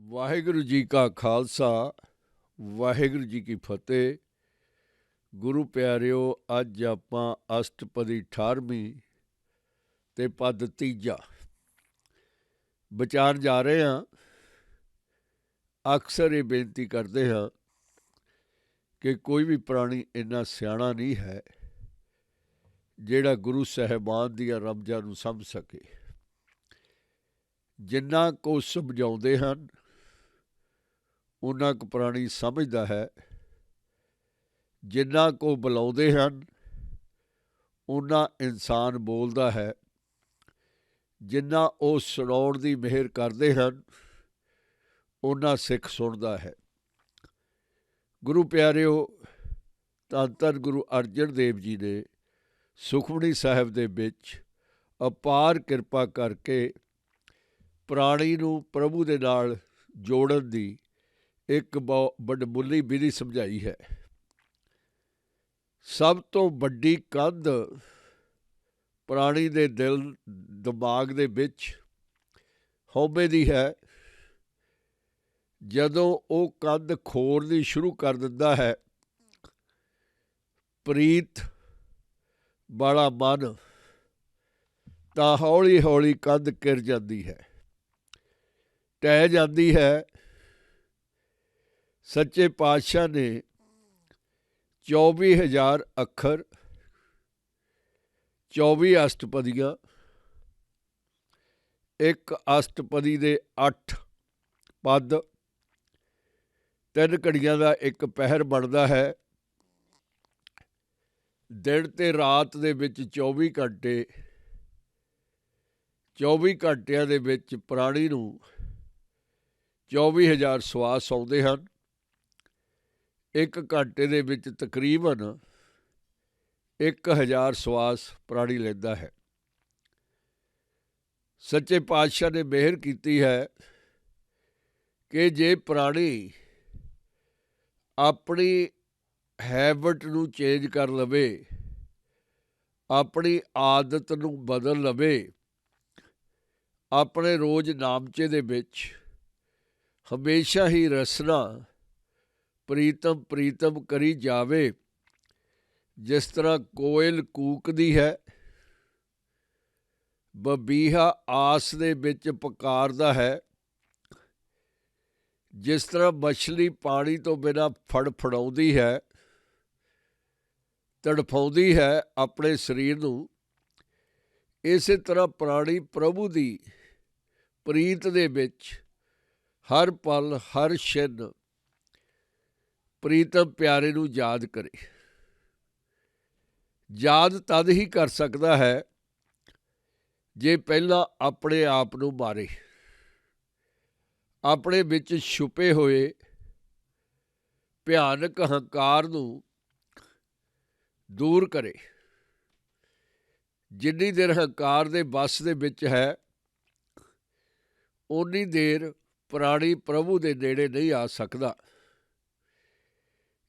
ਵਾਹਿਗੁਰੂ ਜੀ ਕਾ ਖਾਲਸਾ ਵਾਹਿਗੁਰੂ ਜੀ ਕੀ ਫਤਿਹ। ਗੁਰੂ ਪਿਆਰਿਓ, ਅੱਜ ਆਪਾਂ ਅਸ਼ਟਪਦੀ 18ਵੀਂ ਤੇ ਪਦ ਤੀਜਾ ਵਿਚਾਰ ਜਾ ਰਹੇ ਹਾਂ। ਅਕਸਰ ਇਹ ਬੇਨਤੀ ਕਰਦੇ ਹਾਂ ਕਿ ਕੋਈ ਵੀ ਪ੍ਰਾਣੀ ਇੰਨਾ ਸਿਆਣਾ ਨਹੀਂ ਹੈ ਜਿਹੜਾ ਗੁਰੂ ਸਾਹਿਬਾਨ ਦੀਆਂ ਰਮਜ਼ਾਂ ਨੂੰ ਸਮਝ ਸਕੇ। ਜਿੰਨਾ ਕੁ ਸਮਝਾਉਂਦੇ ਹਨ ਉਨਾ ਕੁ ਪ੍ਰਾਣੀ ਸਮਝਦਾ ਹੈ, ਜਿੰਨਾ ਕੁ ਬੁਲਾਉਂਦੇ ਹਨ ਉਨਾ ਇਨਸਾਨ ਬੋਲਦਾ ਹੈ, ਜਿੰਨਾ ਉਹ ਸੁਣਾਉਣ ਦੀ ਮਿਹਰ ਕਰਦੇ ਹਨ ਉਨਾ ਸਿੱਖ ਸੁਣਦਾ ਹੈ। ਗੁਰੂ ਪਿਆਰਿਓ, ਧੰਨ ਧੰਨ ਗੁਰੂ ਅਰਜਨ ਦੇਵ ਜੀ ਨੇ ਸੁਖਮਨੀ ਸਾਹਿਬ ਦੇ ਵਿੱਚ ਅਪਾਰ ਕਿਰਪਾ ਕਰਕੇ ਪ੍ਰਾਣੀ ਨੂੰ ਪ੍ਰਭੂ ਦੇ ਨਾਲ ਜੋੜਨ ਦੀ ਇੱਕ ਵਡਮੁੱਲੀ ਵਿਧੀ ਸਮਝਾਈ ਹੈ। ਸਭ ਤੋਂ ਵੱਡੀ ਕੰਧ ਪ੍ਰਾਣੀ ਦੇ ਦਿਲ ਦਿਮਾਗ ਦੇ ਵਿੱਚ ਹਉਮੈ ਦੀ ਹੈ। ਜਦੋਂ ਉਹ ਕੰਧ ਖੋਰ੍ਹਣੀ ਸ਼ੁਰੂ ਕਰ ਦਿੰਦਾ ਹੈ, ਪ੍ਰੀਤ ਵਾਲਾ ਮਨ, ਤਾਂ ਹੌਲੀ ਹੌਲੀ ਕੰਧ ਕਿਰ ਜਾਂਦੀ ਹੈ, ਢਹਿ ਜਾਂਦੀ ਹੈ। ਸੱਚੇ ਪਾਤਸ਼ਾਹ ਨੇ 24,000 ਅੱਖਰ, 24 ਅਸ਼ਟਪਦੀਆਂ, ਇੱਕ ਅਸ਼ਟਪਦੀ ਦੇ 8 ਪਦ, 3 ਘੜੀਆਂ ਦਾ ਇੱਕ ਪਹਿਰ ਬਣਦਾ ਹੈ। ਦਿਨ ਤੇ ਰਾਤ ਦੇ ਵਿੱਚ 24 ਘੰਟੇ, 24 ਘੰਟਿਆਂ ਦੇ ਵਿੱਚ ਪ੍ਰਾਣੀ ਨੂੰ 24,000 ਸਵਾਸ ਆਉਂਦੇ ਹਨ। ਇੱਕ ਘੰਟੇ ਦੇ ਵਿੱਚ ਤਕਰੀਬਨ 1,000 ਸਵਾਸ ਪ੍ਰਾਣੀ ਲੈਂਦਾ ਹੈ। ਸੱਚੇ ਪਾਤਸ਼ਾਹ ਨੇ ਮਿਹਰ ਕੀਤੀ ਹੈ ਕਿ ਜੇ ਪ੍ਰਾਣੀ ਆਪਣੀ ਹੈਬਿਟ ਨੂੰ ਚੇਂਜ ਕਰ ਲਵੇ, ਆਪਣੀ ਆਦਤ ਨੂੰ ਬਦਲ ਲਵੇ, ਆਪਣੇ ਰੋਜ਼ ਨਾਮਚੇ ਦੇ ਵਿੱਚ ਹਮੇਸ਼ਾ ਹੀ ਰਸਨਾ ਪ੍ਰੀਤਮ ਪ੍ਰੀਤਮ ਕਰੀ ਜਾਵੇ। ਜਿਸ ਤਰ੍ਹਾਂ ਕੋਇਲ ਕੂਕਦੀ ਹੈ, ਬਬੀਹਾ ਆਸ ਦੇ ਵਿੱਚ ਪੁਕਾਰਦਾ ਹੈ, ਜਿਸ ਤਰ੍ਹਾਂ ਮਛਲੀ ਪਾਣੀ ਤੋਂ ਬਿਨਾਂ ਫੜਫੜਾਉਂਦੀ ਹੈ, ਤੜਫਾਉਂਦੀ ਹੈ ਆਪਣੇ ਸਰੀਰ ਨੂੰ, ਇਸੇ ਤਰ੍ਹਾਂ ਪ੍ਰਾਣੀ ਪ੍ਰਭੂ ਦੀ ਪ੍ਰੀਤ ਦੇ ਵਿੱਚ ਹਰ ਪਲ ਹਰ ਛਿਨ ਪ੍ਰੀਤਮ ਪਿਆਰੇ ਨੂੰ ਯਾਦ ਕਰੇ। ਯਾਦ ਤਦ ਹੀ ਕਰ ਸਕਦਾ ਹੈ ਜੇ ਪਹਿਲਾਂ ਆਪਣੇ ਆਪ ਨੂੰ ਮਾਰੇ, ਆਪਣੇ ਵਿੱਚ ਛੁਪੇ ਹੋਏ ਭਿਆਨਕ ਹੰਕਾਰ ਨੂੰ ਦੂਰ ਕਰੇ। ਜਿੰਨੀ ਦੇਰ ਹੰਕਾਰ ਦੇ ਵੱਸ ਦੇ ਵਿੱਚ ਹੈ, ਓਨੀ ਦੇਰ ਪ੍ਰਾਣੀ ਪ੍ਰਭੂ ਦੇ ਨੇੜੇ ਨਹੀਂ ਆ ਸਕਦਾ।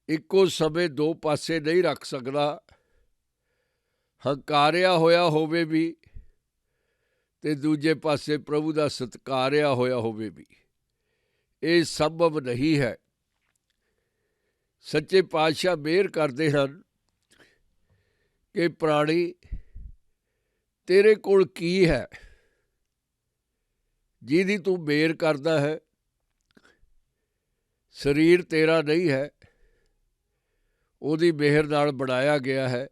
ਇੱਕੋ ਸਮੇਂ ਦੋ ਪਾਸੇ ਨਹੀਂ ਰੱਖ ਸਕਦਾ। ਹੰਕਾਰਿਆ ਹੋਇਆ ਹੋਵੇ ਵੀ ਤੇ ਦੂਜੇ ਪਾਸੇ ਪ੍ਰਭੂ ਦਾ ਸਤਿਕਾਰਿਆ ਹੋਇਆ ਹੋਵੇ ਵੀ, ਇਹ ਸੰਭਵ ਨਹੀਂ ਹੈ। ਸੱਚੇ ਪਾਤਸ਼ਾਹ ਮਿਹਰ ਕਰਦੇ ਹਨ ਕਿ ਪ੍ਰਾਣੀ, ਤੇਰੇ ਕੋਲ ਕੀ ਹੈ ਜਿਹਦੀ ਤੂੰ ਮਿਹਰ ਕਰਦਾ ਹੈ? ਸਰੀਰ ਤੇਰਾ ਨਹੀਂ ਹੈ, ਉਹਦੀ ਮਿਹਰ ਨਾਲ ਬਣਾਇਆ ਗਿਆ ਹੈ।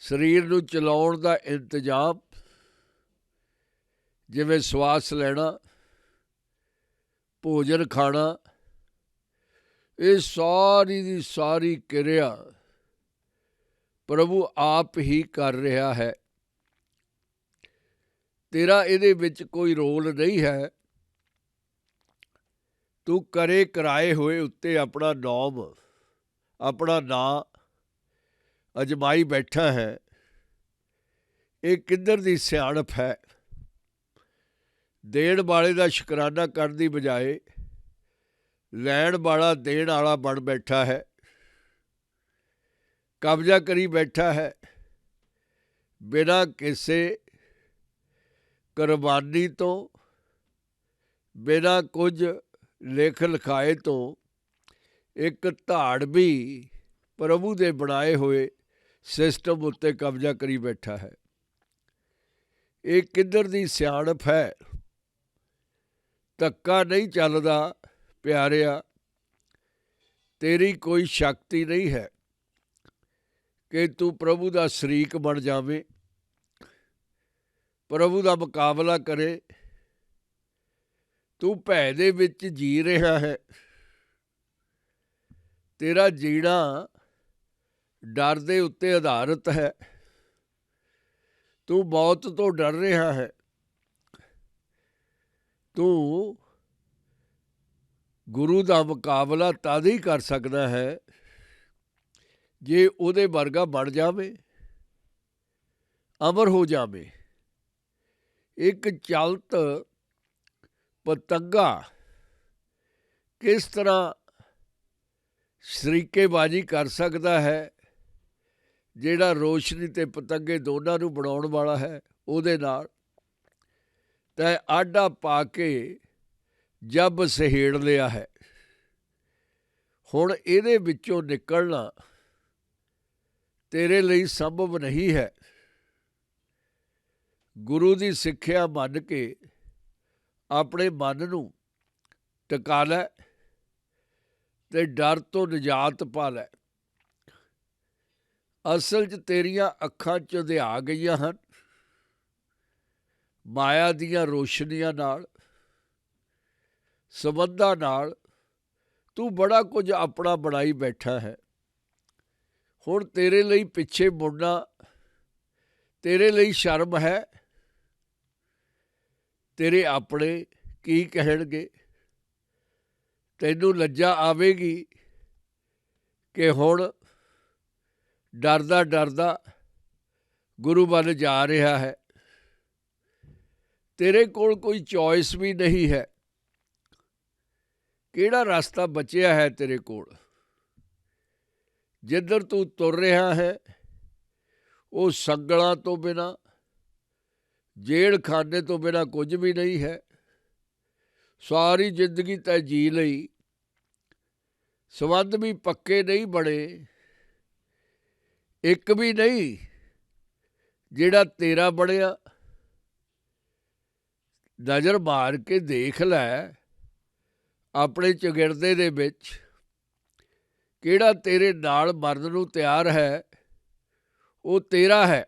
ਸਰੀਰ ਨੂੰ ਚਲਾਉਣ ਦਾ ਇੰਤਜ਼ਾਮ, ਜਿਵੇਂ ਸਵਾਸ ਲੈਣਾ, ਭੋਜਨ ਖਾਣਾ, ਇਹ ਸਾਰੀ ਦੀ ਸਾਰੀ ਕਿਰਿਆ ਪ੍ਰਭੂ ਆਪ ਹੀ ਕਰ ਰਿਹਾ ਹੈ। ਤੇਰਾ ਇਹਦੇ ਵਿੱਚ ਕੋਈ ਰੋਲ ਨਹੀਂ ਹੈ। ਤੂੰ ਕਰੇ ਕਰਾਏ ਹੋਏ ਉੱਤੇ ਆਪਣਾ ਨਾਮ, ਆਪਣਾ ਨਾਂ ਅਜਮਾਈ ਬੈਠਾ ਹੈ। ਇਹ ਕਿੱਧਰ ਦੀ ਸਿਆਣਪ ਹੈ? ਦੇਣ ਵਾਲੇ ਦਾ ਸ਼ੁਕਰਾਨਾ ਕਰਨ ਦੀ ਬਜਾਏ ਲੈਣ ਵਾਲਾ ਦੇਣ ਵਾਲਾ ਬਣ ਬੈਠਾ ਹੈ। ਕਬਜ਼ਾ ਕਰੀ ਬੈਠਾ ਹੈ, ਬਿਨਾਂ ਕਿਸੇ ਕੁਰਬਾਨੀ ਤੋਂ, ਬਿਨਾਂ ਕੁਝ ਲਿਖ ਲਿਖਾਏ ਤੋਂ ਇੱਕ ਧਾੜਵੀ ਪ੍ਰਭੂ ਦੇ ਬਣਾਏ ਹੋਏ ਸਿਸਟਮ ਉੱਤੇ ਕਬਜ਼ਾ ਕਰੀ ਬੈਠਾ ਹੈ। ਇਹ ਕਿੱਧਰ ਦੀ ਸਿਆਣਪ ਹੈ? ਧੱਕਾ ਨਹੀਂ ਚੱਲਦਾ ਪਿਆਰਿਆ। ਤੇਰੀ ਕੋਈ ਸ਼ਕਤੀ ਨਹੀਂ ਹੈ ਕਿ ਤੂੰ ਪ੍ਰਭੂ ਦਾ ਸ਼ਰੀਕ ਬਣ ਜਾਵੇਂ, ਪ੍ਰਭੂ ਦਾ ਮੁਕਾਬਲਾ ਕਰੇ। ਤੂੰ ਭੈ ਦੇ ਵਿੱਚ ਜੀ ਰਿਹਾ ਹੈ। ਤੇਰਾ ਜੀਣਾ ਡਰ ਦੇ ਉੱਤੇ ਆਧਾਰਿਤ ਹੈ। ਤੂੰ ਮੌਤ ਤੋਂ ਡਰ ਰਿਹਾ ਹੈ। ਤੂੰ ਗੁਰੂ ਦਾ ਮੁਕਾਬਲਾ ਤਦ ਹੀ ਕਰ ਸਕਦਾ ਹੈ ਜੇ ਉਹਦੇ ਵਰਗਾ ਬਣ ਜਾਵੇ, ਅਮਰ ਹੋ ਜਾਵੇ। ਇੱਕ ਚਲਤ ਪਤੰਗਾ ਕਿਸ ਤਰ੍ਹਾਂ ਸ਼ਰੀਕੇਬਾਜ਼ੀ ਕਰ ਸਕਦਾ ਹੈ, ਜਿਹੜਾ ਰੋਸ਼ਨੀ ਅਤੇ ਪਤੰਗੇ ਦੋਨਾਂ ਨੂੰ ਬਣਾਉਣ ਵਾਲਾ ਹੈ, ਉਹਦੇ ਨਾਲ ਤੈਂ ਆਡਾ ਪਾ ਕੇ ਜੱਬ ਸਹੇੜ ਲਿਆ ਹੈ। ਹੁਣ ਇਹਦੇ ਵਿੱਚੋਂ ਨਿਕਲਣਾ ਤੇਰੇ ਲਈ ਸੰਭਵ ਨਹੀਂ ਹੈ। ਗੁਰੂ ਦੀ ਸਿੱਖਿਆ ਮੰਨ ਕੇ ਆਪਣੇ ਮਨ ਨੂੰ ਟਿਕਾ ਲੈ ਅਤੇ ਡਰ ਤੋਂ ਨਿਜਾਤ ਪਾ ਲੈ। ਅਸਲ 'ਚ ਤੇਰੀਆਂ ਅੱਖਾਂ ਝੁੰਧਿਆ ਗਈਆਂ ਹਨ ਮਾਇਆ ਦੀਆਂ ਰੋਸ਼ਨੀਆਂ ਨਾਲ, ਸੰਬੰਧਾਂ ਨਾਲ। ਤੂੰ ਬੜਾ ਕੁਝ ਆਪਣਾ ਬਣਾਈ ਬੈਠਾ ਹੈ। ਹੁਣ ਤੇਰੇ ਲਈ ਪਿੱਛੇ ਮੁੜਨਾ ਤੇਰੇ ਲਈ ਸ਼ਰਮ ਹੈ। ਤੇਰੇ ਆਪਣੇ ਕੀ ਕਹਿਣਗੇ? ਤੈਨੂੰ ਲੱਜਾ ਆਵੇਗੀ ਕਿ ਹੁਣ ਡਰਦਾ ਡਰਦਾ ਗੁਰੂ ਵੱਲ ਜਾ ਰਿਹਾ ਹੈ। ਤੇਰੇ ਕੋਲ ਕੋਈ ਚੋਇਸ ਵੀ ਨਹੀਂ ਹੈ। ਕਿਹੜਾ ਰਸਤਾ ਬਚਿਆ ਹੈ ਤੇਰੇ ਕੋਲ? ਜਿੱਧਰ ਤੂੰ ਤੁਰ ਰਿਹਾ ਹੈ ਉਹ ਸੰਗਲਾਂ ਤੋਂ ਬਿਨਾਂ, ਜੇਲ੍ਹ ਖਾਨੇ ਤੋਂ ਬਿਨਾਂ ਕੁਝ ਵੀ ਨਹੀਂ ਹੈ। ਸਾਰੀ ਜ਼ਿੰਦਗੀ ਤੈਂ ਜੀ ਲਈ, ਸੰਬੰਧ ਵੀ ਪੱਕੇ ਨਹੀਂ ਬਣੇ। ਇੱਕ ਵੀ ਨਹੀਂ ਜਿਹੜਾ ਤੇਰਾ ਬਣਿਆ। ਨਜ਼ਰ ਮਾਰ ਕੇ ਦੇਖ ਲੈ ਆਪਣੇ ਚੌਗਿਰਦੇ ਦੇ ਵਿੱਚ ਕਿਹੜਾ ਤੇਰੇ ਨਾਲ ਮਰਨ ਨੂੰ ਤਿਆਰ ਹੈ, ਉਹ ਤੇਰਾ ਹੈ।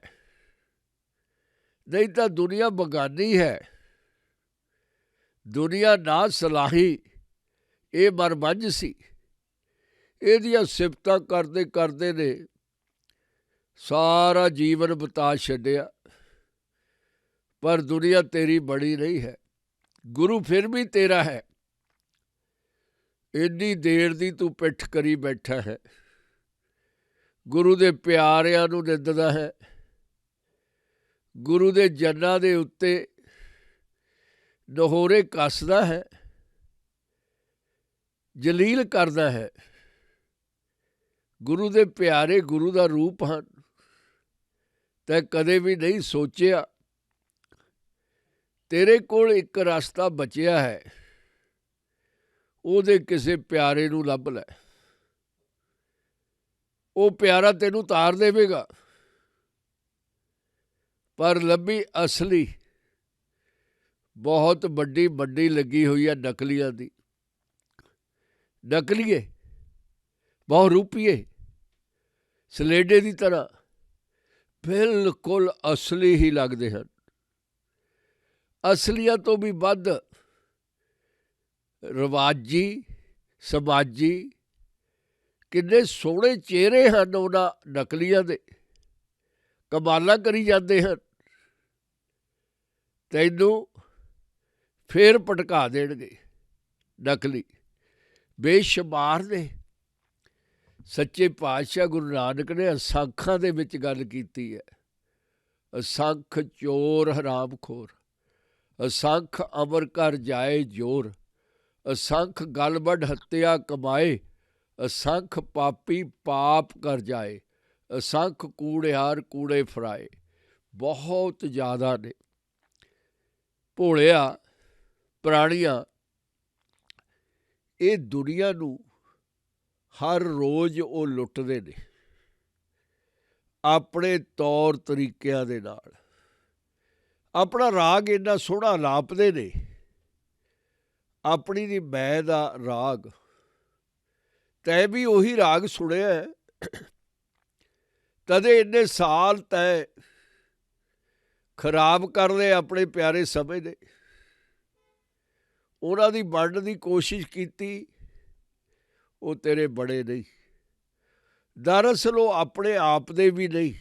ਨਹੀਂ ਤਾਂ ਦੁਨੀਆ ਬਗਾਨੀ ਹੈ। ਦੁਨੀਆ ਨਾ ਸਲਾਹੀ ਇਹ ਮਰਮੰਝ ਸੀ। ਇਹਦੀਆਂ ਸਿਫਤਾਂ ਕਰਦੇ ਕਰਦੇ ਨੇ ਸਾਰਾ ਜੀਵਨ ਬਿਤਾ ਛੱਡਿਆ, ਪਰ ਦੁਨੀਆ ਤੇਰੀ ਬਣੀ ਨਹੀਂ ਹੈ। ਗੁਰੂ ਫਿਰ ਵੀ ਤੇਰਾ ਹੈ। ਇੰਨੀ ਦੇਰ ਦੀ ਤੂੰ ਪਿੱਠ ਕਰੀ ਬੈਠਾ ਹੈ। ਗੁਰੂ ਦੇ ਪਿਆਰਿਆਂ ਨੂੰ ਨਿੰਦਦਾ ਹੈ। ਗੁਰੂ ਦੇ ਜਨਾਂ ਦੇ ਉੱਤੇ ਨਹੋਰੇ ਕੱਸਦਾ ਹੈ, ਜਲੀਲ ਕਰਦਾ ਹੈ। ਗੁਰੂ ਦੇ ਪਿਆਰੇ ਗੁਰੂ ਦਾ ਰੂਪ ਹਨ। ਤੈਂ ਕਦੇ ਵੀ ਨਹੀਂ ਸੋਚਿਆ ਤੇਰੇ ਕੋਲ ਇੱਕ ਰਸਤਾ ਬਚਿਆ ਹੈ। ਉਹਦੇ ਕਿਸੇ ਪਿਆਰੇ ਨੂੰ ਲੱਭ ਲੈ। ਉਹ ਪਿਆਰਾ ਤੈਨੂੰ ਤਾਰ ਦੇਵੇਗਾ। ਪਰ ਲੱਭੀ ਅਸਲੀ ਬਹੁਤ ਵੱਡੀ ਮੰਡੀ ਲੱਗੀ ਹੋਈ ਹੈ ਨਕਲੀਆਂ ਦੀ। ਨਕਲੀਏ ਬਹੁ ਰੂਪੀਏ ਸਲੇਡੇ ਦੀ ਤਰ੍ਹਾਂ ਬਿਲਕੁਲ ਅਸਲੀ ਹੀ ਲੱਗਦੇ ਹਨ। ਅਸਲੀਆਂ ਤੋਂ ਵੀ ਵੱਧ ਰਿਵਾਜੀ, ਸਮਾਜੀ ਕਿੰਨੇ ਸੋਹਣੇ ਚਿਹਰੇ ਹਨ ਉਹਨਾਂ ਨਕਲੀਆਂ ਦੇ। ਕਮਾਲਾਂ ਕਰੀ ਜਾਂਦੇ ਹਨ। ਤੈਨੂੰ ਫੇਰ ਭਟਕਾ ਦੇਣਗੇ ਨਕਲੀ। ਬੇਸ਼ੁਮਾਰ ਨੇ। ਸੱਚੇ ਪਾਤਸ਼ਾਹ ਗੁਰੂ ਨਾਨਕ ਨੇ ਅਸੰਖਾਂ ਦੇ ਵਿੱਚ ਗੱਲ ਕੀਤੀ ਹੈ। ਅਸੰਖ ਚੋਰ ਹਰਾਮਖੋਰ, ਅਸੰਖ ਅਮਰ ਕਰ ਜਾਏ ਜੋਰ, ਅਸੰਖ ਗਲਬੜ ਹੱਤਿਆ ਕਮਾਏ, ਅਸੰਖ ਪਾਪੀ ਪਾਪ ਕਰ ਜਾਏ, ਅਸੰਖ ਕੂੜਿਆਰ ਕੂੜੇ ਫਰਾਏ। ਬਹੁਤ ਜ਼ਿਆਦਾ ਨੇ। ਭੋਲਿਆ ਪ੍ਰਾਣੀਆਂ ਇਹ ਦੁਨੀਆ ਨੂੰ ਹਰ ਰੋਜ਼ ਉਹ ਲੁੱਟਦੇ ਨੇ ਆਪਣੇ ਤੌਰ ਤਰੀਕਿਆਂ ਦੇ ਨਾਲ। ਆਪਣਾ ਰਾਗ ਇੰਨਾ ਸੋਹਣਾ ਲਾਪਦੇ ਨੇ, ਆਪਣੀ ਦੀ ਮੈਂ ਦਾ ਰਾਗ। ਤੈਂ ਵੀ ਉਹੀ ਰਾਗ ਸੁਣਿਆ, ਤਦੇ ਇੰਨੇ ਸਾਲ ਤੈਂ ਖਰਾਬ ਕਰ ਲਏ ਆਪਣੇ ਪਿਆਰੇ ਸਮੇਂ ਦੇ। ਉਹਨਾਂ ਦੀ ਬਣਨ ਦੀ ਕੋਸ਼ਿਸ਼ ਕੀਤੀ, ਉਹ ਤੇਰੇ ਬੜੇ ਨਹੀਂ। ਦਰਅਸਲ ਉਹ ਆਪਣੇ ਆਪ ਦੇ ਵੀ ਨਹੀਂ।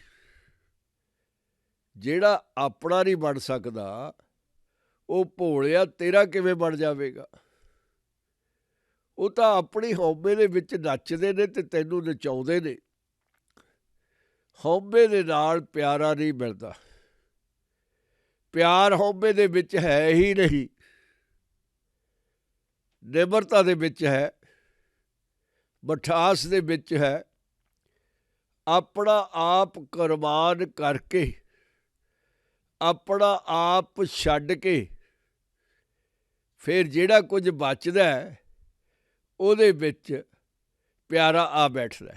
ਜਿਹੜਾ ਆਪਣਾ ਨਹੀਂ ਬਣ ਸਕਦਾ, ਉਹ ਭੋਲਿਆ ਤੇਰਾ ਕਿਵੇਂ ਬਣ ਜਾਵੇਗਾ। ਉਹ ਤਾਂ ਆਪਣੀ ਹਉਮੈ ਦੇ ਵਿੱਚ ਨੱਚਦੇ ਨੇ ਤੇ ਤੈਨੂੰ ਨਚਾਉਂਦੇ ਨੇ। ਹਉਮੈ ਦੇ ਨਾਲ ਪਿਆਰਾ ਨਹੀਂ ਮਿਲਦਾ। ਪਿਆਰ ਹਉਮੈ ਦੇ ਵਿੱਚ ਹੈ ਹੀ ਨਹੀਂ, ਨਿਮਰਤਾ ਦੇ ਵਿੱਚ ਹੈ, ਮਠਾਸ ਦੇ ਵਿੱਚ ਹੈ। ਆਪਣਾ ਆਪ ਕੁਰਬਾਨ ਕਰਕੇ, ਆਪਣਾ ਆਪ ਛੱਡ ਕੇ, ਫਿਰ ਜਿਹੜਾ ਕੁਝ ਬਚਦਾ ਹੈ ਉਹਦੇ ਵਿੱਚ ਪਿਆਰਾ ਆ ਬੈਠਦਾ,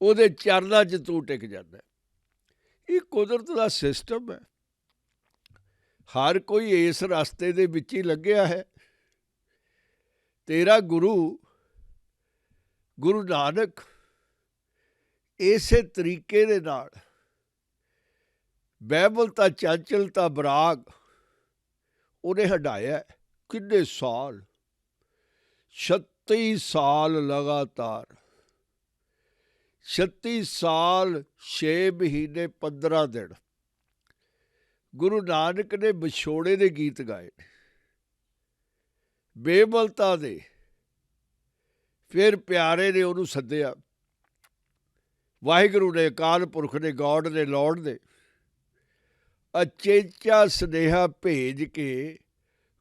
ਉਹਦੇ ਚਰਨਾਂ 'ਚ ਤੂੰ ਟਿਕ ਜਾਂਦਾ। ਇਹ ਕੁਦਰਤ ਦਾ ਸਿਸਟਮ ਹੈ। ਹਰ ਕੋਈ ਇਸ ਰਸਤੇ ਦੇ ਵਿੱਚ ਹੀ ਲੱਗਿਆ ਹੈ। ਤੇਰਾ ਗੁਰੂ ਨਾਨਕ ਇਸੇ ਤਰੀਕੇ ਦੇ ਨਾਲ ਬਹਿਬਲਤਾ, ਚੰਚਲਤਾ, ਬਰਾਗ ਉਹਨੇ ਹਟਾਇਆ। ਕਿੰਨੇ ਸਾਲ, 36 ਸਾਲ ਲਗਾਤਾਰ, 36 ਸਾਲ 6 ਮਹੀਨੇ 15 ਦਿਨ ਗੁਰੂ ਨਾਨਕ ਨੇ ਵਿਛੋੜੇ ਦੇ ਗੀਤ ਗਾਏ, ਬੇਬਲਤਾ ਦੇ। ਫਿਰ ਪਿਆਰੇ ਨੇ ਉਹਨੂੰ ਸੱਦਿਆ, ਵਾਹਿਗੁਰੂ ਨੇ, ਅਕਾਲ ਪੁਰਖ ਨੇ, ਗੌਡ ਨੇ, ਲੌਰਡ ਨੇ ਅਚੇਚਾ ਸੁਨੇਹਾ ਭੇਜ ਕੇ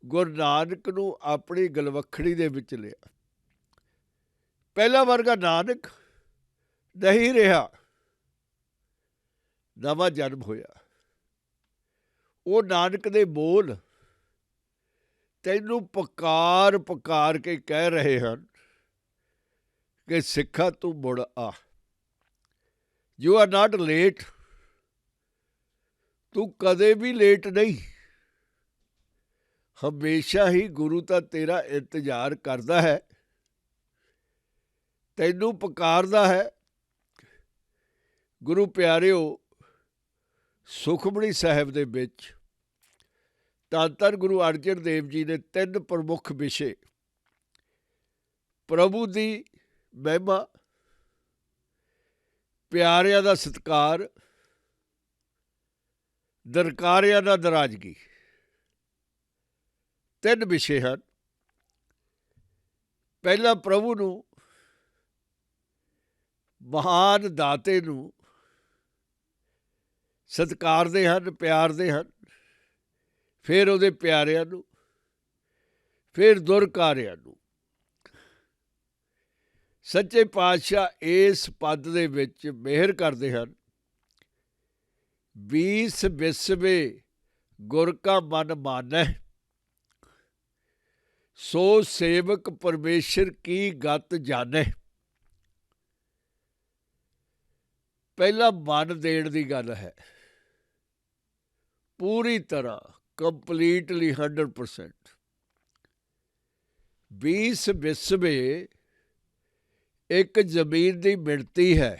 ਗੁਰੂ ਨਾਨਕ ਨੂੰ ਆਪਣੀ ਗਲਵੱਖੜੀ ਦੇ ਵਿੱਚ ਲਿਆ। ਪਹਿਲਾ ਵਰਗਾ ਨਾਨਕ ਨਹੀਂ ਰਿਹਾ, ਨਵਾਂ ਜਨਮ ਹੋਇਆ। ਉਹ ਨਾਨਕ ਦੇ ਬੋਲ ਤੈਨੂੰ ਪੁਕਾਰ ਪੁਕਾਰ ਕੇ ਕਹਿ ਰਹੇ ਹਨ ਕਿ ਸਿੱਖਾ ਤੂੰ ਮੁੜ ਆ। You are not late. ਤੂੰ ਕਦੇ ਵੀ ਲੇਟ ਨਹੀਂ। ਹਮੇਸ਼ਾ ਹੀ ਗੁਰੂ ਤਾਂ ਤੇਰਾ ਇੰਤਜ਼ਾਰ ਕਰਦਾ ਹੈ, ਤੈਨੂੰ ਪੁਕਾਰਦਾ ਹੈ। ਗੁਰੂ ਪਿਆਰਿਓ, ਸੁਖਮਣੀ ਸਾਹਿਬ ਦੇ ਵਿੱਚ ਧੰਨ ਧੰਨ ਗੁਰੂ ਅਰਜਨ ਦੇਵ ਜੀ ਨੇ 3 ਪ੍ਰਮੁੱਖ ਵਿਸ਼ੇ, ਪ੍ਰਭੂ ਦੀ ਮਹਿਮਾ, ਪਿਆਰਿਆਂ ਦਾ ਸਤਿਕਾਰ, ਦਰਕਾਰਿਆਂ ਦਾ ਦਰਾਜ਼ਗੀ, 3 ਵਿਸ਼ੇ ਹਨ। ਪਹਿਲਾ, ਪ੍ਰਭੂ ਨੂੰ, ਮਹਾਨ ਦਾਤੇ ਨੂੰ ਸਤਿਕਾਰਦੇ ਹਨ, ਪਿਆਰਦੇ ਹਨ। ਫਿਰ ਉਹਦੇ ਪਿਆਰਿਆਂ ਨੂੰ, ਫਿਰ ਦੁਰਕਾਰਿਆਂ ਨੂੰ। ਸੱਚੇ ਪਾਤਸ਼ਾਹ ਇਸ ਪਦ ਦੇ ਵਿੱਚ ਮਿਹਰ ਕਰਦੇ ਹਨ। 20 ਵਿਸਵੇ ਗੁਰ ਕਾ ਮਨ ਮਾਨੈ, ਸੋ ਸੇਵਕ ਪਰਮੇਸ਼ਰ ਕੀ ਗਤ ਜਾਣੈ। ਪਹਿਲਾਂ ਮਨ ਦੇਣ ਦੀ ਗੱਲ ਹੈ, ਪੂਰੀ ਤਰ੍ਹਾਂ, ਕੰਪਲੀਟਲੀ 100%। 20 ਵਿਸਵੇ ਇੱਕ ਜ਼ਮੀਨ ਦੀ ਮਿਣਤੀ ਹੈ,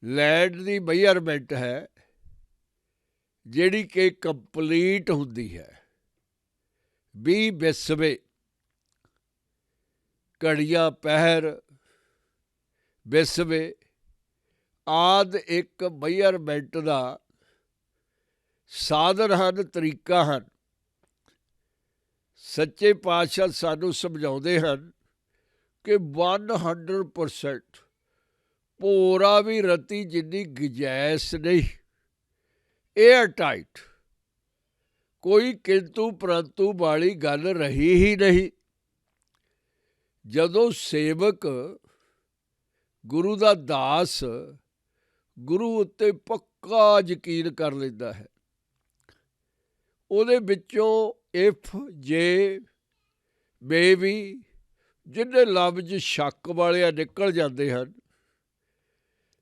ਲੈਂਡ ਦੀ ਮੇਜਰਮੈਂਟ ਹੈ, ਜਿਹੜੀ ਕਿ ਕੰਪਲੀਟ ਹੁੰਦੀ ਹੈ। 20 ਵਿਸਵੇ, ਘੜੀਆਂ, ਪਹਿਰ, ਵਿਸਵੇ ਆਦਿ ਇੱਕ ਮੇਜਰਮੈਂਟ ਦਾ ਸਾਧਨ ਹਨ, ਤਰੀਕਾ ਹਨ। ਸੱਚੇ ਪਾਤਸ਼ਾਹ ਸਾਨੂੰ ਸਮਝਾਉਂਦੇ ਹਨ ਕਿ 100% ਭੋਰਾ ਵੀ ਰਤੀ ਜਿੰਨੀ ਗੁੰਜਾਇਸ਼ ਨਹੀਂ, ਏਅਰ ਟਾਈਟ, ਕੋਈ ਕਿੰਤੂ ਪਰੰਤੂ ਵਾਲੀ ਗੱਲ ਰਹੀ ਹੀ ਨਹੀਂ। ਜਦੋਂ ਸੇਵਕ, ਗੁਰੂ ਦਾ ਦਾਸ, ਗੁਰੂ ਉੱਤੇ ਪੱਕਾ ਯਕੀਨ ਕਰ ਲੈਂਦਾ ਹੈ, ਉਹਦੇ ਵਿੱਚੋਂ ਇਫ, ਜੇ, ਮੇ ਵੀ ਜਿਹਦੇ ਲਫ਼ਜ਼ ਸ਼ੱਕ ਵਾਲੇ ਆ ਨਿਕਲ ਜਾਂਦੇ ਹਨ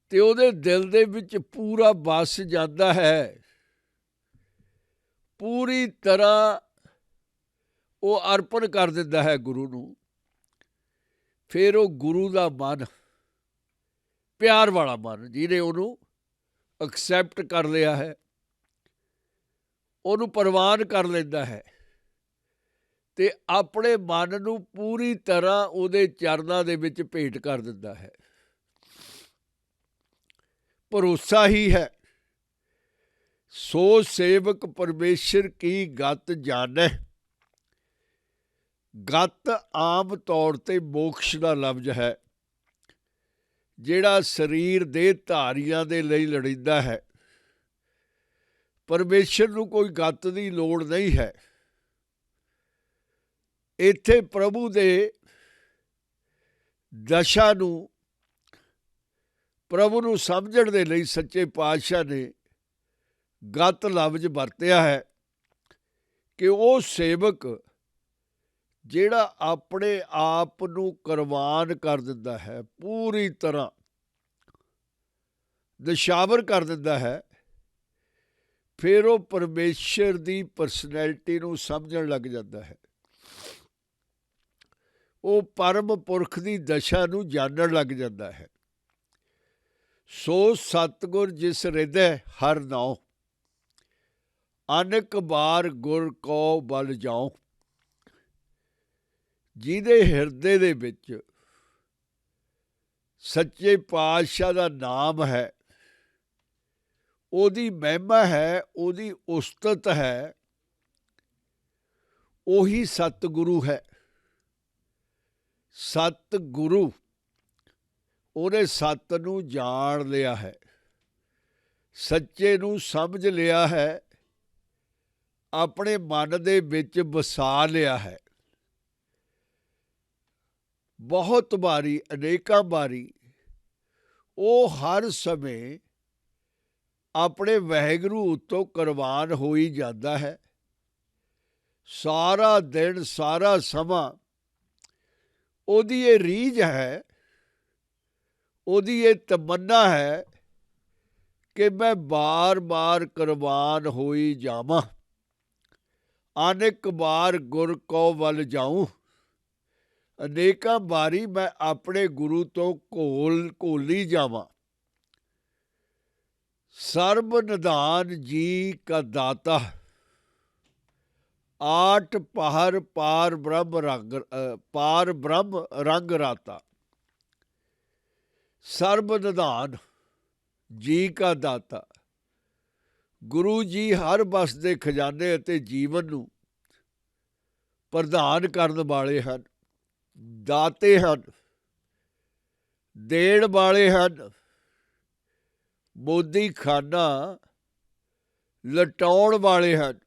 ਅਤੇ ਉਹਦੇ ਦਿਲ ਦੇ ਵਿੱਚ ਪੂਰਾ ਵਸ ਜਾਂਦਾ ਹੈ, ਪੂਰੀ ਤਰ੍ਹਾਂ ਉਹ ਅਰਪਣ ਕਰ ਦਿੰਦਾ ਹੈ ਗੁਰੂ ਨੂੰ। ਫਿਰ ਉਹ ਗੁਰੂ ਦਾ ਮਨ, ਪਿਆਰ ਵਾਲਾ ਮਨ, ਜਿਹਨੇ ਉਹਨੂੰ ਐਕਸੈਪਟ ਕਰ ਲਿਆ ਹੈ, ਉਹਨੂੰ ਪ੍ਰਵਾਨ ਕਰ ਲੈਂਦਾ ਹੈ ਅਤੇ ਆਪਣੇ ਮਨ ਨੂੰ ਪੂਰੀ ਤਰ੍ਹਾਂ ਉਹਦੇ ਚਰਨਾਂ ਦੇ ਵਿੱਚ ਭੇਟ ਕਰ ਦਿੰਦਾ ਹੈ। ਭਰੋਸਾ ਹੀ ਹੈ ਸੋ ਸੇਵਕ ਪਰਮੇਸ਼ਰ ਕੀ ਗਤ ਜਾਣੈ। ਗਤ ਆਮ ਤੌਰ 'ਤੇ ਮੋਕਸ਼ ਦਾ ਲਫ਼ਜ਼ ਹੈ, ਜਿਹੜਾ ਸਰੀਰ ਦੇ ਧਾਰੀਆਂ ਦੇ ਲਈ ਲੋੜੀਂਦਾ ਹੈ। ਪਰਮੇਸ਼ਰ ਨੂੰ ਕੋਈ ਗਤ ਦੀ ਲੋੜ ਨਹੀਂ ਹੈ। ਇੱਥੇ ਪ੍ਰਭੂ ਦੇ ਦਸ਼ਾ ਨੂੰ, ਪ੍ਰਭੂ ਨੂੰ ਸਮਝਣ ਦੇ ਲਈ ਸੱਚੇ ਪਾਤਸ਼ਾਹ ਨੇ ਗਤ ਲਫ਼ਜ਼ ਵਰਤਿਆ ਹੈ ਕਿ ਉਹ ਸੇਵਕ ਜਿਹੜਾ ਆਪਣੇ ਆਪ ਨੂੰ ਕੁਰਬਾਨ ਕਰ ਦਿੰਦਾ ਹੈ, ਪੂਰੀ ਤਰ੍ਹਾਂ ਨਿਸ਼ਾਵਰ ਕਰ ਦਿੰਦਾ ਹੈ, ਫਿਰ ਉਹ ਪਰਮੇਸ਼ਰ ਦੀ ਪਰਸਨੈਲਿਟੀ ਨੂੰ ਸਮਝਣ ਲੱਗ ਜਾਂਦਾ ਹੈ। ਉਹ ਪਰਮ ਪੁਰਖ ਦੀ ਦਸ਼ਾ ਨੂੰ ਜਾਣਨ ਲੱਗ ਜਾਂਦਾ ਹੈ। ਸੋ ਸਤਿਗੁਰ ਜਿਸ ਹਿਰਦੈ ਹਰਿ ਨਾਉ, ਅਨੇਕ ਬਾਰ ਗੁਰ ਕੋ ਬਲ ਜਾਉ। ਜਿਹਦੇ ਹਿਰਦੇ ਦੇ ਵਿੱਚ ਸੱਚੇ ਪਾਤਸ਼ਾਹ ਦਾ ਨਾਮ ਹੈ, ਉਹਦੀ ਮਹਿਮਾ ਹੈ, ਉਹਦੀ ਉਸਤਤ ਹੈ, ਉਹੀ ਸਤਿਗੁਰੂ ਹੈ। ਸਤਿਗੁਰੂ, ਉਹਨੇ ਸੱਤ ਨੂੰ ਜਾਣ ਲਿਆ ਹੈ, ਸੱਚੇ ਨੂੰ ਸਮਝ ਲਿਆ ਹੈ, ਆਪਣੇ ਮਨ ਦੇ ਵਿੱਚ ਵਸਾ ਲਿਆ ਹੈ। ਬਹੁਤ ਵਾਰੀ, ਅਨੇਕਾਂ ਵਾਰੀ ਉਹ ਹਰ ਸਮੇਂ ਆਪਣੇ ਵਾਹਿਗੁਰੂ ਉੱਤੋਂ ਕੁਰਬਾਨ ਹੋਈ ਜਾਂਦਾ ਹੈ। ਸਾਰਾ ਦਿਨ, ਸਾਰਾ ਸਮਾਂ ਉਹਦੀ ਇਹ ਰੀਝ ਹੈ, ਉਹਦੀ ਇਹ ਤਮੰਨਾ ਹੈ ਕਿ ਮੈਂ ਬਾਰ-ਬਾਰ ਕੁਰਬਾਨ ਹੋਈ ਜਾਵਾਂ। ਅਨੇਕ ਬਾਰ ਗੁਰ ਕੋ ਵੱਲ ਜਾਊਂ। ਅਨੇਕਾਂ ਵਾਰੀ ਮੈਂ ਆਪਣੇ ਗੁਰੂ ਤੋਂ ਘੋਲੀ ਜਾਵਾਂ। ਸਰਬ ਨਿਧਾਨ ਜੀ ਕਾ ਦਾਤਾ, ਆਠ ਪਹਰ ਪਾਰ ਬ੍ਰਹਮ ਰੰਗ ਰਾਤਾ। ਸਰਬ ਨਿਧਾਨ ਜੀ ਕਾ ਦਾਤਾ, ਗੁਰੂ ਜੀ ਹਰ ਬਸ ਦੇ ਖਜ਼ਾਨੇ ਅਤੇ ਜੀਵਨ ਨੂੰ ਪ੍ਰਦਾਨ ਕਰਨ ਵਾਲੇ ਹਨ, ਦਾਤੇ ਹਨ, ਦੇਣ ਵਾਲੇ ਹਨ। ਮੋਦੀ ਖਾਨਾ ਲਟਾਉਣ ਵਾਲੇ ਹਨ।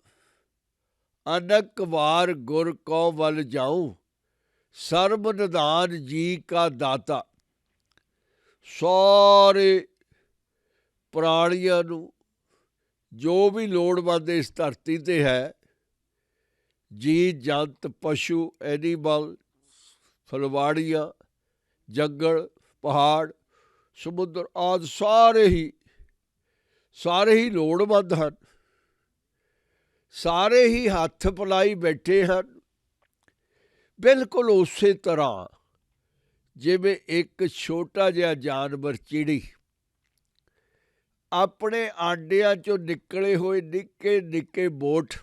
ਅਨੇਕ ਵਾਰ ਗੁਰ ਕੋ ਵੱਲ ਜਾਊਂ, ਸਰਬ ਨਿਧਾਨ ਜੀ ਕਾ ਦਾਤਾ। ਸਾਰੇ ਪ੍ਰਾਣੀਆਂ ਨੂੰ, ਜੋ ਵੀ ਲੋੜਵੰਦ ਇਸ ਧਰਤੀ 'ਤੇ ਹੈ, ਜੀ ਜੰਤ, ਪਸ਼ੂ, ਐਨੀਮਲ, ਫੁਲਵਾੜੀਆਂ, ਜੰਗਲ, ਪਹਾੜ, ਸਮੁੰਦਰ ਆਦਿ ਸਾਰੇ ਹੀ ਲੋੜਵੰਦ ਹਨ। ਸਾਰੇ ਹੀ ਹੱਥ ਪਲਾਈ ਬੈਠੇ ਹਨ। ਬਿਲਕੁਲ ਉਸੇ ਤਰ੍ਹਾਂ ਜਿਵੇਂ ਇੱਕ ਛੋਟਾ ਜਿਹਾ ਜਾਨਵਰ, ਚਿੜੀ, ਆਪਣੇ ਆਂਡਿਆਂ 'ਚੋਂ ਨਿਕਲੇ ਹੋਏ ਨਿੱਕੇ ਨਿੱਕੇ ਮੋਠ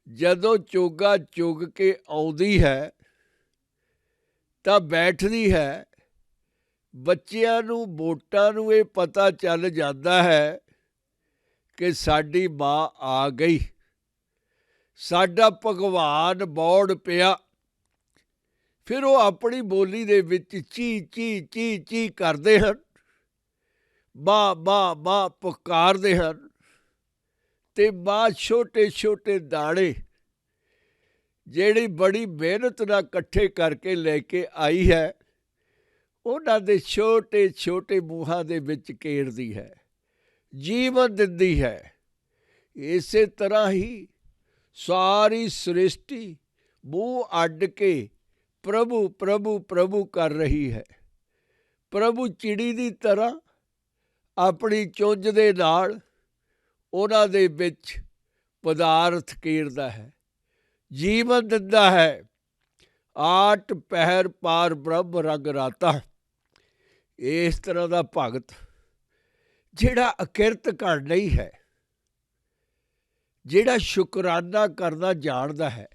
ਜਦੋਂ ਚੋਗਾ ਚੁਗ ਕੇ ਆਉਂਦੀ ਹੈ ਤਾਂ ਬੈਠਦੀ ਹੈ। ਬੱਚਿਆਂ ਨੂੰ, ਮੋਟਾਂ ਨੂੰ ਇਹ ਪਤਾ ਚੱਲ ਜਾਂਦਾ ਹੈ ਕਿ ਸਾਡੀ ਮਾਂ ਆ ਗਈ, ਸਾਡਾ ਭਗਵਾਨ ਬੌੜ ਪਿਆ। ਫਿਰ ਉਹ ਆਪਣੀ ਬੋਲੀ ਦੇ ਵਿੱਚ ਚੀ ਚੀ ਚੀ ਚੀ ਕਰਦੇ ਹਨ, ਮਾਂ ਮਾਂ ਮਾਂ ਪੁਕਾਰਦੇ ਹਨ। ਅਤੇ ਮਾਂ ਛੋਟੇ ਛੋਟੇ ਦਾਣੇ ਜਿਹੜੀ ਬੜੀ ਮਿਹਨਤ ਨਾਲ ਇਕੱਠੇ ਕਰਕੇ ਲੈ ਕੇ ਆਈ ਹੈ, ਉਹਨਾਂ ਦੇ ਛੋਟੇ ਛੋਟੇ ਮੂੰਹਾਂ ਦੇ ਵਿੱਚ ਕੇਰਦੀ ਹੈ, ਜੀਵਨ ਦਿੰਦੀ ਹੈ। ਇਸੇ ਤਰ੍ਹਾਂ ਹੀ ਸਾਰੀ ਸ੍ਰਿਸ਼ਟੀ ਮੂੰਹ ਅੱਡ ਕੇ ਪ੍ਰਭੂ ਪ੍ਰਭੂ ਪ੍ਰਭੂ ਕਰ ਰਹੀ ਹੈ। ਪ੍ਰਭੂ ਚਿੜੀ ਦੀ ਤਰ੍ਹਾਂ ਆਪਣੀ ਚੁੰਝ ਦੇ ਨਾਲ ਉਹਨਾਂ ਦੇ ਵਿੱਚ ਪਦਾਰਥ ਕੇਰਦਾ ਹੈ, ਜੀਵਨ ਦਿੰਦਾ ਹੈ। ਆਟ ਪਹਿਰ ਪਾਰ ਬ੍ਰਹਮ ਰੰਗ ਰਾਤਾ। ਇਸ ਤਰ੍ਹਾਂ ਦਾ ਭਗਤ ਜਿਹੜਾ ਅਕਿਰਤ ਘੜ ਨਹੀਂ ਹੈ, ਜਿਹੜਾ ਸ਼ੁਕਰਾਨਾ ਕਰਨਾ ਜਾਣਦਾ ਹੈ,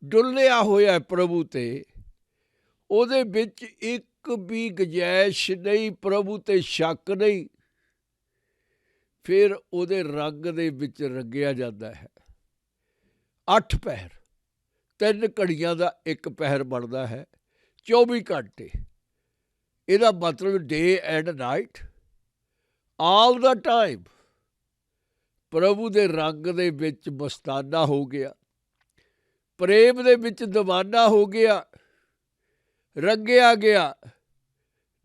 ਡੁੱਲਿਆ ਹੋਇਆ ਪ੍ਰਭੂ 'ਤੇ, ਉਹਦੇ ਵਿੱਚ ਇੱਕ ਵੀ ਗੁੰਜਾਇਸ਼ ਨਹੀਂ, ਪ੍ਰਭੂ 'ਤੇ ਸ਼ੱਕ ਨਹੀਂ, ਫਿਰ ਉਹਦੇ ਰੰਗ ਦੇ ਵਿੱਚ ਰੰਗਿਆ ਜਾਂਦਾ ਹੈ। 8 ਪਹਿਰ, 3 ਘੜੀਆਂ ਦਾ ਇੱਕ ਪਹਿਰ ਬਣਦਾ ਹੈ, 24 ਘੰਟੇ। ਇਹਦਾ ਮਤਲਬ day and night, all the time ਪ੍ਰਭੂ ਦੇ ਰੰਗ ਦੇ ਵਿੱਚ ਮਸਤਾਨਾ ਹੋ ਗਿਆ, ਪ੍ਰੇਮ ਦੇ ਵਿੱਚ ਦੀਵਾਨਾ ਹੋ ਗਿਆ, ਰੰਗਿਆ ਗਿਆ।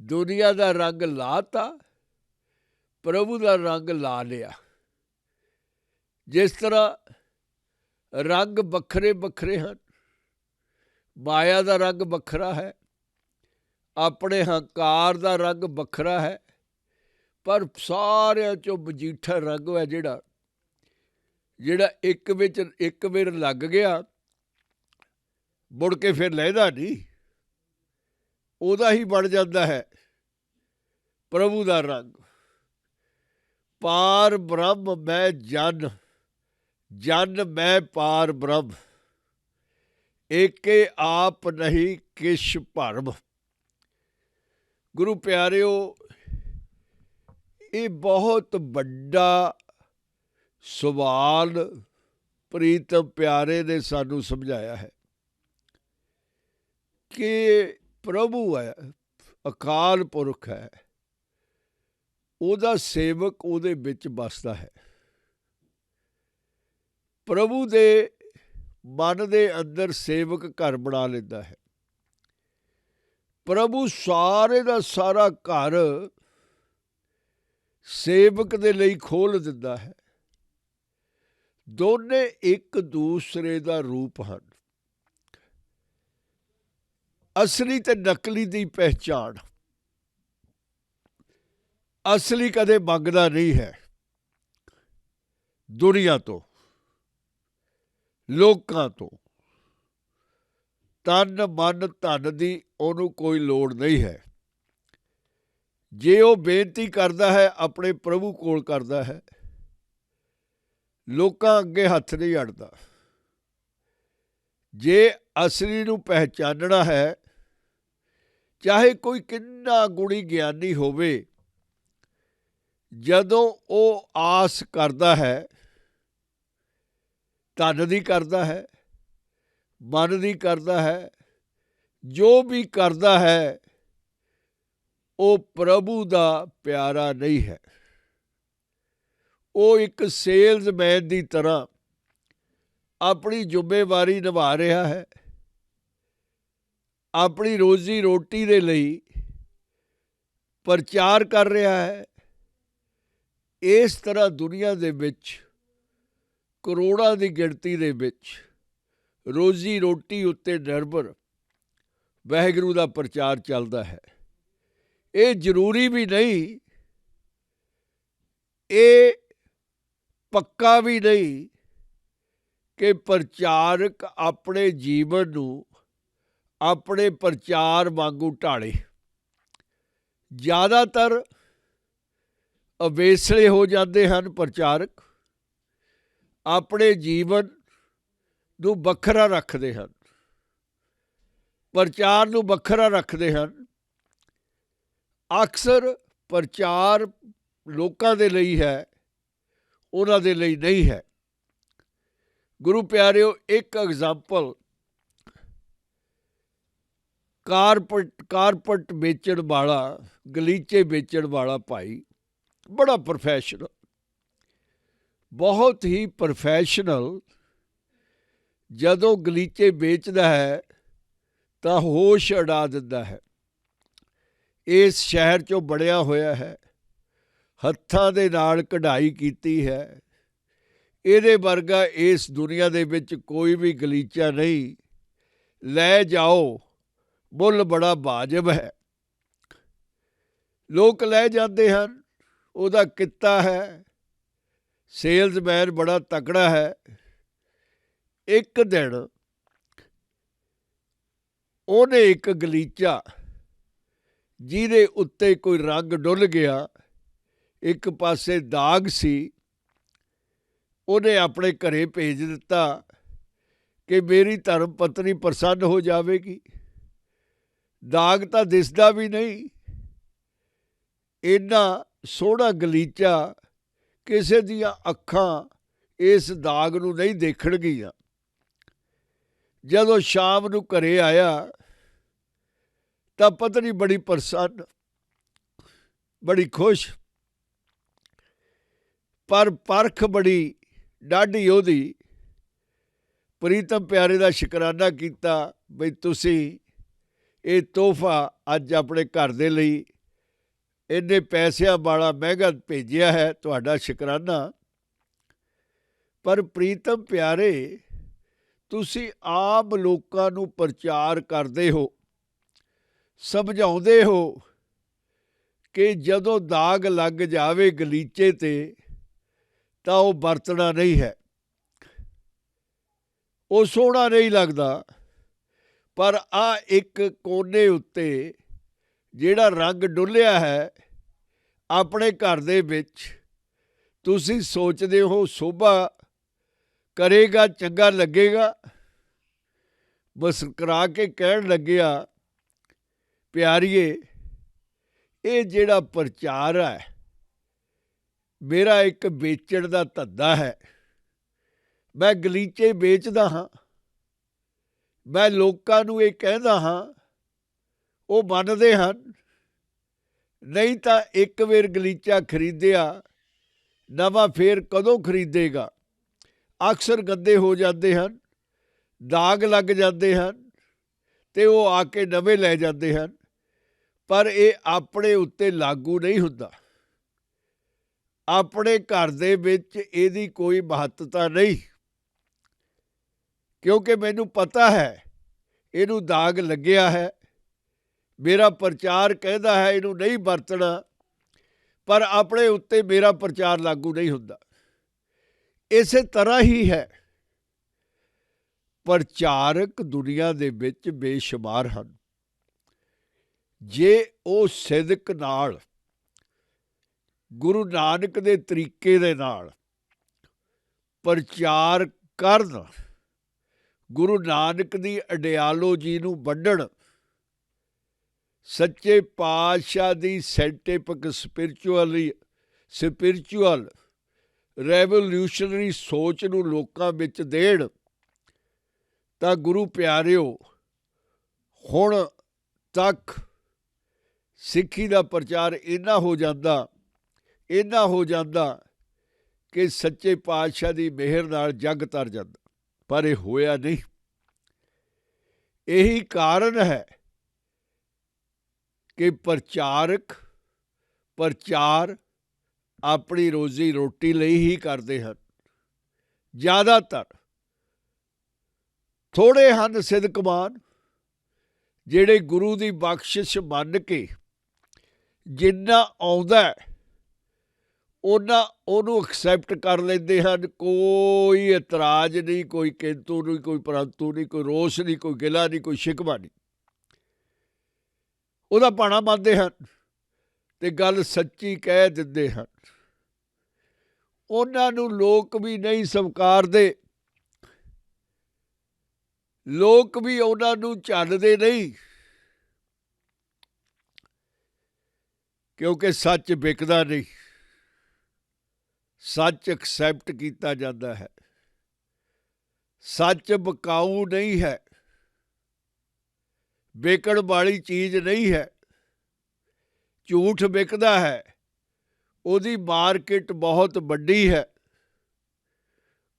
ਦੁਨੀਆ ਦਾ ਰੰਗ ਲਾਤਾ, ਪ੍ਰਭੂ ਦਾ ਰੰਗ ਲਾ ਲਿਆ। ਜਿਸ ਤਰ੍ਹਾਂ ਰੰਗ ਵੱਖਰੇ ਵੱਖਰੇ ਹਨ, ਮਾਇਆ ਦਾ ਰੰਗ ਵੱਖਰਾ ਹੈ, ਆਪਣੇ ਹੰਕਾਰ ਦਾ ਰੰਗ ਵੱਖਰਾ ਹੈ, ਪਰ ਸਾਰਿਆਂ 'ਚੋਂ ਮਜੀਠਾ ਰੰਗ ਹੈ ਜਿਹੜਾ ਇੱਕ ਵਿੱਚ ਇੱਕ ਵਾਰ ਲੱਗ ਗਿਆ, ਮੁੜ ਕੇ ਫਿਰ ਲਹਿਦਾ ਨਹੀਂ, ਉਹਦਾ ਹੀ ਬਣ ਜਾਂਦਾ ਹੈ ਪ੍ਰਭੂ ਦਾ ਰੰਗ। ਪਾਰ ਬ੍ਰਹਮ ਮੈਂ ਜਨ, ਜਨ ਮੈਂ ਪਾਰ ਬ੍ਰਹਮ, ਏਕੇ ਆਪ ਨਹੀਂ ਕਿਛ ਭਰਮ। ਗੁਰੂ ਪਿਆਰਿਓ, ਇਹ ਬਹੁਤ ਵੱਡਾ ਸਵਾਲ ਪ੍ਰੀਤਮ ਪਿਆਰੇ ਨੇ ਸਾਨੂੰ ਸਮਝਾਇਆ ਹੈ ਕਿ ਪ੍ਰਭੂ ਹੈ, ਅਕਾਲ ਪੁਰਖ ਹੈ, ਉਹਦਾ ਸੇਵਕ ਉਹਦੇ ਵਿੱਚ ਵੱਸਦਾ ਹੈ। ਪ੍ਰਭੂ ਦੇ ਮਨ ਦੇ ਅੰਦਰ ਸੇਵਕ ਘਰ ਬਣਾ ਲੈਂਦਾ ਹੈ। ਪ੍ਰਭੂ ਸਾਰੇ ਦਾ ਸਾਰਾ ਘਰ ਸੇਵਕ ਦੇ ਲਈ ਖੋਲ੍ਹ ਦਿੰਦਾ ਹੈ। ਦੋਨੇ ਇੱਕ ਦੂਸਰੇ ਦਾ ਰੂਪ ਹਨ। ਅਸਲੀ ਤੇ ਨਕਲੀ ਦੀ ਪਹਿਚਾਣ। ਅਸਲੀ ਕਦੇ ਮੰਗਦਾ ਨਹੀਂ ਹੈ ਦੁਨੀਆ ਤੋਂ, ਲੋਕਾਂ ਤੋਂ। ਤਨ ਮਨ ਧਨ ਦੀ ਉਹਨੂੰ ਕੋਈ ਲੋੜ ਨਹੀਂ ਹੈ। ਜੇ ਉਹ ਬੇਨਤੀ ਕਰਦਾ ਹੈ ਆਪਣੇ ਪ੍ਰਭੂ ਕੋਲ ਕਰਦਾ ਹੈ, ਲੋਕਾਂ ਅੱਗੇ ਹੱਥ ਨਹੀਂ ਅੜਦਾ। ਜੇ ਅਸਲੀ ਨੂੰ ਪਹਿਚਾਨਣਾ ਹੈ, ਚਾਹੇ ਕੋਈ ਕਿੰਨਾ ਗੁਣੀ ਗਿਆਨੀ ਹੋਵੇ, ਜਦੋਂ ਉਹ ਆਸ ਕਰਦਾ ਹੈ, ਧਨ ਦੀ ਕਰਦਾ ਹੈ, ਮਨ ਦੀ ਕਰਦਾ ਹੈ, ਜੋ ਵੀ ਕਰਦਾ ਹੈ, ਉਹ ਪ੍ਰਭੂ ਦਾ ਪਿਆਰਾ ਨਹੀਂ ਹੈ। ਉਹ ਇੱਕ ਸੇਲਜ਼ਮੈਨ ਦੀ ਤਰ੍ਹਾਂ ਆਪਣੀ ਜ਼ਿੰਮੇਵਾਰੀ ਨਿਭਾ ਰਿਹਾ ਹੈ, ਆਪਣੀ ਰੋਜ਼ੀ ਰੋਟੀ ਦੇ ਲਈ ਪ੍ਰਚਾਰ ਕਰ ਰਿਹਾ ਹੈ। ਇਸ ਤਰ੍ਹਾਂ ਦੁਨੀਆ ਦੇ ਵਿੱਚ ਕਰੋੜਾਂ ਦੀ ਗਿਣਤੀ ਦੇ ਵਿੱਚ ਰੋਜ਼ੀ ਰੋਟੀ ਉੱਤੇ ਨਿਰਭਰ ਵਾਹਿਗੁਰੂ ਦਾ ਪ੍ਰਚਾਰ ਚੱਲਦਾ ਹੈ। ਇਹ ਜ਼ਰੂਰੀ ਵੀ ਨਹੀਂ, ਇਹ ਪੱਕਾ ਵੀ ਨਹੀਂ ਕਿ ਪ੍ਰਚਾਰਕ ਆਪਣੇ ਜੀਵਨ ਨੂੰ ਆਪਣੇ ਪ੍ਰਚਾਰ ਵਾਂਗੂ ਢਾਲੇ। ਜ਼ਿਆਦਾਤਰ ਅਵੇਸਲੇ ਹੋ ਜਾਂਦੇ ਹਨ ਪ੍ਰਚਾਰਕ, ਆਪਣੇ ਜੀਵਨ ਨੂੰ ਵੱਖਰਾ ਰੱਖਦੇ ਹਨ, ਪ੍ਰਚਾਰ ਨੂੰ ਵੱਖਰਾ ਰੱਖਦੇ ਹਨ। ਅਕਸਰ ਪ੍ਰਚਾਰ ਲੋਕਾਂ ਦੇ ਲਈ ਹੈ, ਉਹਨਾਂ ਦੇ ਲਈ ਨਹੀਂ ਹੈ। ਗੁਰੂ ਪਿਆਰਿਓ, ਇੱਕ ਐਗਜ਼ਾਮਪਲ ਕਾਰਪਟ ਵੇਚਣ ਵਾਲਾ, ਗਲੀਚੇ ਵੇਚਣ ਵਾਲਾ ਭਾਈ, ਬੜਾ ਪ੍ਰੋਫੈਸ਼ਨਲ, ਬਹੁਤ ਹੀ ਪ੍ਰੋਫੈਸ਼ਨਲ, ਜਦੋਂ ਗਲੀਚੇ ਵੇਚਦਾ ਹੈ ਤਾਂ ਹੋਸ਼ ਉਡਾ ਦਿੰਦਾ ਹੈ। ਇਸ ਸ਼ਹਿਰ 'ਚੋਂ ਬਣਿਆ ਹੋਇਆ ਹੈ, ਹੱਥਾਂ ਦੇ ਨਾਲ ਕਢਾਈ ਕੀਤੀ ਹੈ, ਇਹਦੇ ਵਰਗਾ ਇਸ ਦੁਨੀਆ ਦੇ ਵਿੱਚ ਕੋਈ ਵੀ ਗਲੀਚਾ ਨਹੀਂ। ਲੈ ਜਾਓ, ਮੁੱਲ ਬੜਾ ਵਾਜਬ ਹੈ। ਲੋਕ ਲੈ ਜਾਂਦੇ ਹਨ, ਉਹਦਾ ਕਿੱਤਾ ਹੈ, ਸੇਲਜ਼ਮੈਨ ਬੜਾ ਤਕੜਾ ਹੈ। ਇੱਕ ਦਿਨ ਉਹਨੇ ਇੱਕ ਗਲੀਚਾ ਜਿਹਦੇ ਉੱਤੇ ਕੋਈ ਰੰਗ ਡੁੱਲ ਗਿਆ, ਇੱਕ ਪਾਸੇ ਦਾਗ ਸੀ, ਉਹਨੇ ਆਪਣੇ ਘਰੇ ਭੇਜ ਦਿੱਤਾ ਕਿ ਮੇਰੀ ਧਰਮ ਪਤਨੀ ਪ੍ਰਸੰਨ ਹੋ ਜਾਵੇਗੀ। ਦਾਗ ਤਾਂ ਦਿਸਦਾ ਵੀ ਨਹੀਂ। ਇੰਨਾ ਸੋਹਣਾ ਗਲੀਚਾ, ਕਿਸੇ ਦੀਆਂ ਅੱਖਾਂ ਇਸ ਦਾਗ ਨੂੰ ਨਹੀਂ ਦੇਖਣਗੀਆਂ। ਜਦੋਂ ਸ਼ਾਮ ਨੂੰ ਘਰੇ ਆਇਆ ਤਾਂ ਪਤਨੀ ਬੜੀ ਪ੍ਰਸੰਨ, ਬੜੀ ਖੁਸ਼, ਪਰ ਪਰਖ ਬੜੀ ਡਾਢੀ ਉਹਦੀ। ਪ੍ਰੀਤਮ ਪਿਆਰੇ ਦਾ ਸ਼ੁਕਰਾਨਾ ਕੀਤਾ ਬਈ ਤੁਸੀਂ ਇਹ ਤੋਹਫਾ ਅੱਜ ਆਪਣੇ ਘਰ ਦੇ ਲਈ ਇੰਨੇ ਪੈਸਿਆਂ ਵਾਲਾ ਮਹਿੰਗਾ ਭੇਜਿਆ ਹੈ, ਤੁਹਾਡਾ ਸ਼ੁਕਰਾਨਾ। ਪਰ ਪ੍ਰੀਤਮ ਪਿਆਰੇ, ਤੁਸੀਂ ਆਮ ਲੋਕਾਂ ਨੂੰ ਪ੍ਰਚਾਰ ਕਰਦੇ ਹੋ, ਸਮਝਾਉਂਦੇ ਹੋ ਕਿ ਜਦੋਂ ਦਾਗ ਲੱਗ ਜਾਵੇ ਗਲੀਚੇ 'ਤੇ ਤਾਂ ਉਹ ਵਰਤਣਾ ਨਹੀਂ ਹੈ, ਉਹ ਸੋਹਣਾ ਨਹੀਂ ਲੱਗਦਾ। ਪਰ ਆਹ ਇੱਕ ਕੋਨੇ ਉੱਤੇ ਜਿਹੜਾ ਰੰਗ ਡੁੱਲਿਆ ਹੈ ਆਪਣੇ ਘਰ ਦੇ ਵਿੱਚ, ਤੁਸੀਂ ਸੋਚਦੇ ਹੋ ਸ਼ੋਭਾ ਕਰੇਗਾ, ਚੰਗਾ ਲੱਗੇਗਾ। ਮੁਸਕਰਾ ਕੇ ਕਹਿਣ ਲੱਗਿਆ, ਪਿਆਰੀਏ, ਇਹ ਜਿਹੜਾ ਪ੍ਰਚਾਰ ਹੈ ਮੇਰਾ ਇੱਕ ਵੇਚਣ ਦਾ ਧੰਦਾ ਹੈ। ਮੈਂ ਗਲੀਚੇ ਵੇਚਦਾ ਹਾਂ, ਮੈਂ ਲੋਕਾਂ ਨੂੰ ਇਹ ਕਹਿੰਦਾ ਹਾਂ, ਉਹ ਮੰਨਦੇ ਹਨ। ਨਹੀਂ ਤਾਂ ਇੱਕ ਵਾਰ ਗਲੀਚਾ ਖਰੀਦਿਆ, ਨਵਾਂ ਫੇਰ ਕਦੋਂ ਖਰੀਦੇਗਾ। ਅਕਸਰ ਗੰਦੇ ਹੋ ਜਾਂਦੇ ਹਨ, ਦਾਗ ਲੱਗ ਜਾਂਦੇ ਹਨ ਅਤੇ ਉਹ ਆ ਕੇ ਨਵੇਂ ਲੈ ਜਾਂਦੇ ਹਨ। ਪਰ ਇਹ ਆਪਣੇ ਉੱਤੇ ਲਾਗੂ ਨਹੀਂ ਹੁੰਦਾ। ਆਪਣੇ ਘਰ ਦੇ ਵਿੱਚ ਇਹਦੀ ਕੋਈ ਮਹੱਤਤਾ ਨਹੀਂ, ਕਿਉਂਕਿ ਮੈਨੂੰ ਪਤਾ ਹੈ ਇਹਨੂੰ ਦਾਗ ਲੱਗਿਆ ਹੈ। ਮੇਰਾ ਪ੍ਰਚਾਰ ਕਹਿੰਦਾ ਹੈ ਇਹਨੂੰ ਨਹੀਂ ਵਰਤਣਾ, ਪਰ ਆਪਣੇ ਉੱਤੇ ਮੇਰਾ ਪ੍ਰਚਾਰ ਲਾਗੂ ਨਹੀਂ ਹੁੰਦਾ। ਇਸੇ ਤਰ੍ਹਾਂ ਹੀ ਹੈ, ਪ੍ਰਚਾਰਕ ਦੁਨੀਆ ਦੇ ਵਿੱਚ ਬੇਸ਼ੁਮਾਰ ਹਨ। ਜੇ ਉਹ ਸਿਦਕ ਨਾਲ, ਗੁਰੂ ਨਾਨਕ ਦੇ ਤਰੀਕੇ ਦੇ ਨਾਲ ਪ੍ਰਚਾਰ ਕਰਨ, ਗੁਰੂ ਨਾਨਕ ਦੀ ਆਈਡੀਆਲੋਜੀ ਨੂੰ ਵੰਡਣ, ਸੱਚੇ ਪਾਤਸ਼ਾਹ ਦੀ ਸਾਇੰਟੀਫਿਕ ਸਪਿਰਿਚੁਅਲ ਰੈਵੋਲਿਊਸ਼ਨਰੀ ਸੋਚ ਨੂੰ ਲੋਕਾਂ ਵਿੱਚ ਦੇਣ, ਤਾਂ ਗੁਰੂ ਪਿਆਰਿਓ, ਹੁਣ ਤੱਕ ਸਿੱਖੀ ਦਾ ਪ੍ਰਚਾਰ ਇੰਨਾ ਹੋ ਜਾਂਦਾ ਕਿ ਸੱਚੇ ਪਾਤਸ਼ਾਹ ਦੀ ਮਿਹਰ ਨਾਲ ਜੱਗ ਤਰ ਜਾਂਦਾ। ਪਰ ਇਹ ਹੋਇਆ ਨਹੀਂ। ਇਹੀ ਕਾਰਨ ਹੈ ਕਿ ਪ੍ਰਚਾਰ ਆਪਣੀ ਰੋਜ਼ੀ ਰੋਟੀ ਲਈ ਹੀ ਕਰਦੇ ਹਨ। ਜ਼ਿਆਦਾਤਰ ਥੋੜ੍ਹੇ ਹਨ ਸਿਦਕਮਾਨ, ਜਿਹੜੇ ਗੁਰੂ ਦੀ ਬਖਸ਼ਿਸ਼ ਮੰਨ ਕੇ ਜਿੰਨਾ ਆਉਂਦਾ ਉਹਨਾਂ ਉਹਨੂੰ ਐਕਸੈਪਟ ਕਰ ਲੈਂਦੇ ਹਨ। ਕੋਈ ਇਤਰਾਜ਼ ਨਹੀਂ, ਕੋਈ ਕਿੰਤੂ ਨਹੀਂ, ਕੋਈ ਪਰੰਤੂ ਨਹੀਂ, ਕੋਈ ਰੋਸ ਨਹੀਂ, ਕੋਈ ਗਿਲਾ ਨਹੀਂ, ਕੋਈ ਸ਼ਿਕਵਾ ਨਹੀਂ। ਉਹਦਾ ਭਾਣਾ ਮੰਨਦੇ ਹਨ ਅਤੇ ਗੱਲ ਸੱਚੀ ਕਹਿ ਦਿੰਦੇ ਹਨ। ਉਹਨਾਂ ਨੂੰ ਲੋਕ ਵੀ ਨਹੀਂ ਸਵੀਕਾਰਦੇ, ਲੋਕ ਵੀ ਉਹਨਾਂ ਨੂੰ ਝੱਲਦੇ ਨਹੀਂ, ਕਿਉਂਕਿ ਸੱਚ ਵਿਕਦਾ ਨਹੀਂ। ਸੱਚ ਐਕਸੈਪਟ ਕੀਤਾ ਜਾਂਦਾ ਹੈ। ਸੱਚ ਵਿਕਾਊ ਨਹੀਂ ਹੈ, ਵਿਕਣ ਵਾਲੀ ਚੀਜ਼ ਨਹੀਂ ਹੈ। ਝੂਠ ਵਿਕਦਾ ਹੈ, ਉਹਦੀ ਮਾਰਕੀਟ ਬਹੁਤ ਵੱਡੀ ਹੈ।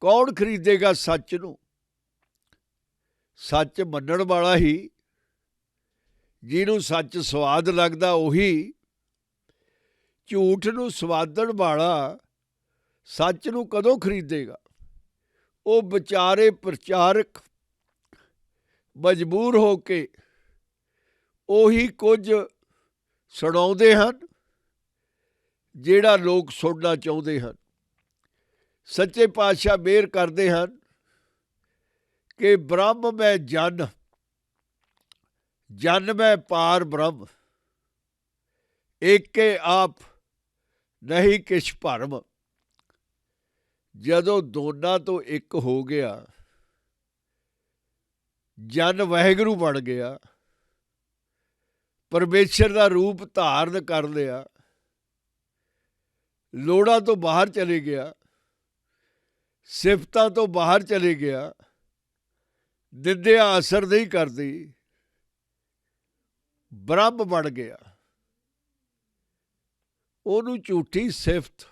ਕੌਣ ਖਰੀਦੇਗਾ ਸੱਚ ਨੂੰ? ਸੱਚ ਮੰਨਣ ਵਾਲਾ ਹੀ, ਜਿਹਨੂੰ ਸੱਚ ਸਵਾਦ ਲੱਗਦਾ ਉਹੀ। ਝੂਠ ਨੂੰ ਸਵਾਦਣ ਵਾਲਾ ਸੱਚ ਨੂੰ ਕਦੋਂ ਖਰੀਦੇਗਾ? ਉਹ ਵਿਚਾਰੇ ਪ੍ਰਚਾਰਕ ਮਜਬੂਰ ਹੋ ਕੇ ਉਹੀ ਕੁਝ ਸੁਣਾਉਂਦੇ ਹਨ ਜਿਹੜਾ ਲੋਕ ਸੁਣਨਾ ਚਾਹੁੰਦੇ ਹਨ। ਸੱਚੇ ਪਾਤਸ਼ਾਹ ਮਿਹਰ ਕਰਦੇ ਹਨ ਕਿ ਬ੍ਰਹਮ ਮੈਂ ਜਨ, ਜਨ ਮੈਂ ਪਾਰ ਬ੍ਰਹਮ, ਏਕੇ ਆਪ ਨਹੀਂ ਕਿਛ ਭਰਮ। ਜਦੋਂ ਦੋਨਾਂ ਤੋਂ ਇੱਕ ਹੋ ਗਿਆ, ਜਨ ਵਾਹਿਗੁਰੂ ਬਣ ਗਿਆ, ਪਰਮੇਸ਼ਰ ਦਾ ਰੂਪ ਧਾਰਨ ਕਰ ਲਿਆ, ਲੋੜਾਂ ਤੋਂ ਬਾਹਰ ਚਲੇ ਗਿਆ, ਸਿਫਤਾਂ ਤੋਂ ਬਾਹਰ ਚਲੇ ਗਿਆ, ਨਿੰਦਿਆ ਅਸਰ ਨਹੀਂ ਕਰਦੀ, ਬ੍ਰਹਮ ਬਣ ਗਿਆ। ਉਹਨੂੰ ਝੂਠੀ ਸਿਫਤ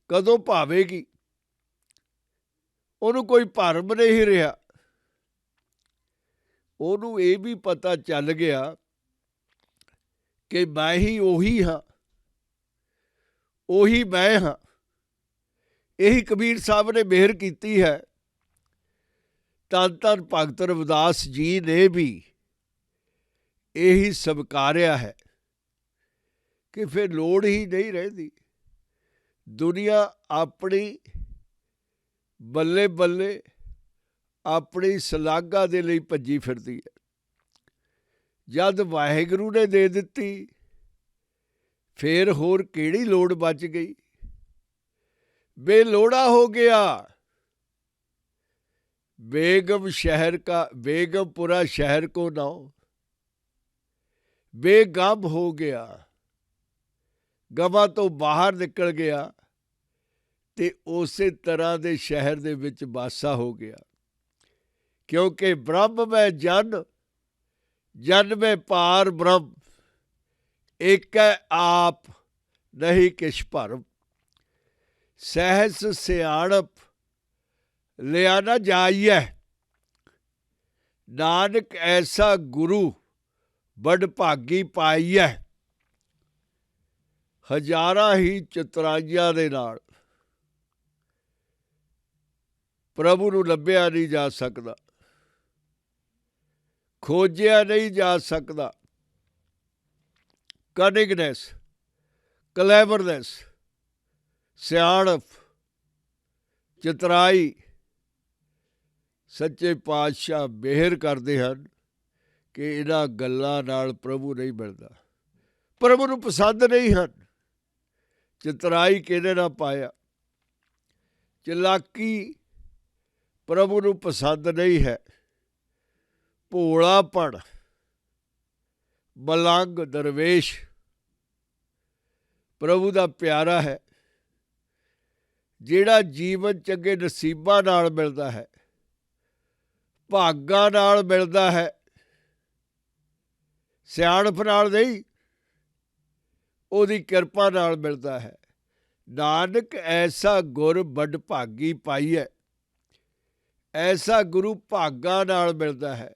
ਕਦੋਂ ਭਾਵੇਗੀ? ਉਹਨੂੰ ਕੋਈ ਭਰਮ ਨਹੀਂ ਰਿਹਾ। ਉਹਨੂੰ ਇਹ ਵੀ ਪਤਾ ਚੱਲ ਗਿਆ ਕਿ ਮੈਂ ਹੀ ਉਹੀ ਹਾਂ, ਉਹੀ ਮੈਂ ਹਾਂ। ਇਹੀ ਕਬੀਰ ਸਾਹਿਬ ਨੇ ਮਿਹਰ ਕੀਤੀ ਹੈ। ਧੰਨ ਧੰਨ ਭਗਤ ਰਵਿਦਾਸ ਜੀ ਨੇ ਵੀ ਇਹੀ ਸਵੀਕਾਰਿਆ ਹੈ ਕਿ ਫਿਰ ਲੋੜ ਹੀ ਨਹੀਂ ਰਹਿੰਦੀ। ਦੁਨੀਆ ਆਪਣੀ ਬੱਲੇ ਬੱਲੇ ਆਪਣੀ ਸ਼ਲਾਘਾ ਦੇ ਲਈ ਭੱਜੀ ਫਿਰਦੀ ਹੈ। ਜਦ ਵਾਹਿਗੁਰੂ ਨੇ ਦੇ ਦਿੱਤੀ, ਫਿਰ ਹੋਰ ਕਿਹੜੀ ਲੋੜ ਬਚ ਗਈ? ਬੇਲੋੜਾ ਹੋ ਗਿਆ। बेगम शहर का बेगमपुरा शहर को नाओ बेगम हो गया, ਗਮਾਂ ਤੋਂ ਬਾਹਰ ਨਿਕਲ ਗਿਆ ਤੇ ਉਸੇ ਤਰ੍ਹਾਂ ਦੇ ਸ਼ਹਿਰ ਦੇ ਵਿੱਚ ਵਾਸਾ ਹੋ ਗਿਆ। ਕਿਉਂਕਿ ਬ੍ਰਹਮ ਮੈਂ ਜਨ, ਜਨ ਮੈਂ ਪਾਰ ਬ੍ਰਹਮ, ਏਕੈ ਆਪ ਨਹੀਂ ਕਿਛ ਭਰਮ। ਸਹਿਸ ਸਿਆਣਪ ਲਿਆ ਨਾ ਜਾਈਐ, ਨਾਨਕ ਐਸਾ ਗੁਰੂ ਬੜ ਭਾਗੀ ਪਾਈਐ। ਹਜ਼ਾਰਾਂ ਹੀ ਚਤੁਰਾਈਆਂ ਦੇ ਨਾਲ ਪ੍ਰਭੂ ਨੂੰ ਲੱਭਿਆ ਨਹੀਂ ਜਾ ਸਕਦਾ, ਖੋਜਿਆ ਨਹੀਂ ਜਾ ਸਕਦਾ। ਕਨਿੰਗਨੈਸ, ਕਲੈਵਰਨੈਸ, ਸਿਆਣਪ, ਚਤਰਾਈ, ਸੱਚੇ ਪਾਤਸ਼ਾਹ ਮਿਹਰ ਕਰਦੇ ਹਨ ਕਿ ਇਹਨਾਂ ਗੱਲਾਂ ਨਾਲ ਪ੍ਰਭੂ ਨਹੀਂ ਮਿਲਦਾ, ਪ੍ਰਭੂ ਨੂੰ ਪਸੰਦ ਨਹੀਂ ਹਨ। ਚਤਰਾਈ ਕਿਹਨੇ ਨਾ ਪਾਇਆ, ਚਲਾਕੀ ਪ੍ਰਭੂ ਨੂੰ ਪਸੰਦ ਨਹੀਂ ਹੈ। ਭੋਲਾਪਣ, ਮਲੰਗ, ਦਰਵੇਸ਼ ਪ੍ਰਭੂ ਦਾ ਪਿਆਰਾ ਹੈ। ਜਿਹੜਾ ਜੀਵਨ ਚੰਗੇ ਨਸੀਬਾਂ ਨਾਲ ਮਿਲਦਾ ਹੈ, ਭਾਗਾਂ ਨਾਲ ਮਿਲਦਾ ਹੈ, ਸਿਆਣਪ ਨਾਲ ਨਹੀਂ, ਉਹਦੀ ਕਿਰਪਾ ਨਾਲ ਮਿਲਦਾ ਹੈ। ਨਾਨਕ ਐਸਾ ਗੁਰ ਬੜ ਭਾਗੀ ਪਾਈਐ। ਐਸਾ ਗੁਰੂ ਭਾਗਾਂ ਨਾਲ ਮਿਲਦਾ ਹੈ।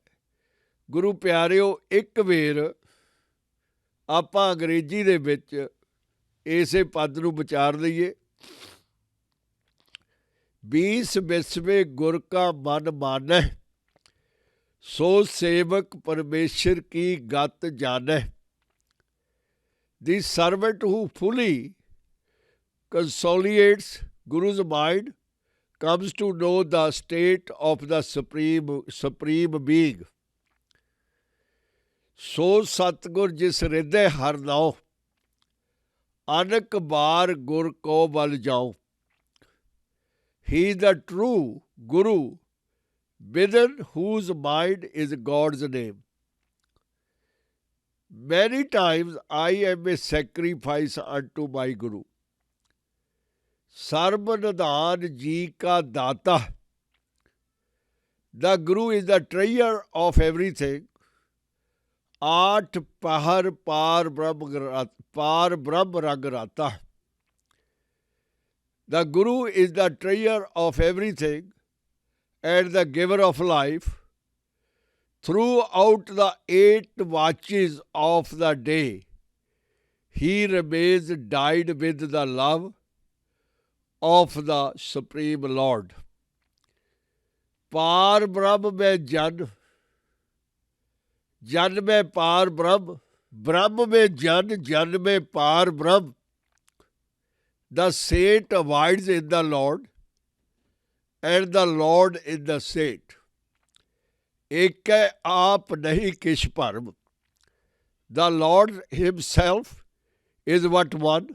ਗੁਰੂ ਪਿਆਰਿਓ, ਇੱਕ ਵੇਰ ਆਪਾਂ ਅੰਗਰੇਜ਼ੀ ਦੇ ਵਿੱਚ ਇਸੇ ਪਦ ਨੂੰ ਵਿਚਾਰ ਲਈਏ। 20 ਵਿਸਵੇ ਗੁਰ ਕਾ ਮਨ ਮਾਨੈ, ਸੋ ਸੇਵਕ ਪਰਮੇਸ਼ਰ ਕੀ ਗਤ ਜਾਣੈ। The servant who fully consolidates Guru's mind comes to know the state of the supreme being. ਸੋ ਸਤਿਗੁਰ ਜਿਸ ਹਿਰਦੈ ਹਰਿ ਨਾਉ, ਅਨਕ ਬਾਰ ਗੁਰ ਕੋ ਬਲ ਜਾਉ। He is the true Guru, within whose mind is God's name. Many times I am a sacrifice unto my Guru. Sarv Nidhan ji ka data. The Guru is the treasure of everything. Aat pahar par brahm rang rata. The Guru is the treasure of everything and the giver of life. Throughout the 8 watches of the day, he remains dyed with the love of the Supreme Lord. पार ब्रह्म में जन, जन में पार ब्रह्म, ब्रह्म में जन, जन में पार ब्रह्म। The saint abides in the Lord and the Lord in the saint. एक आप नहीं किश भरम। The Lord himself is but one.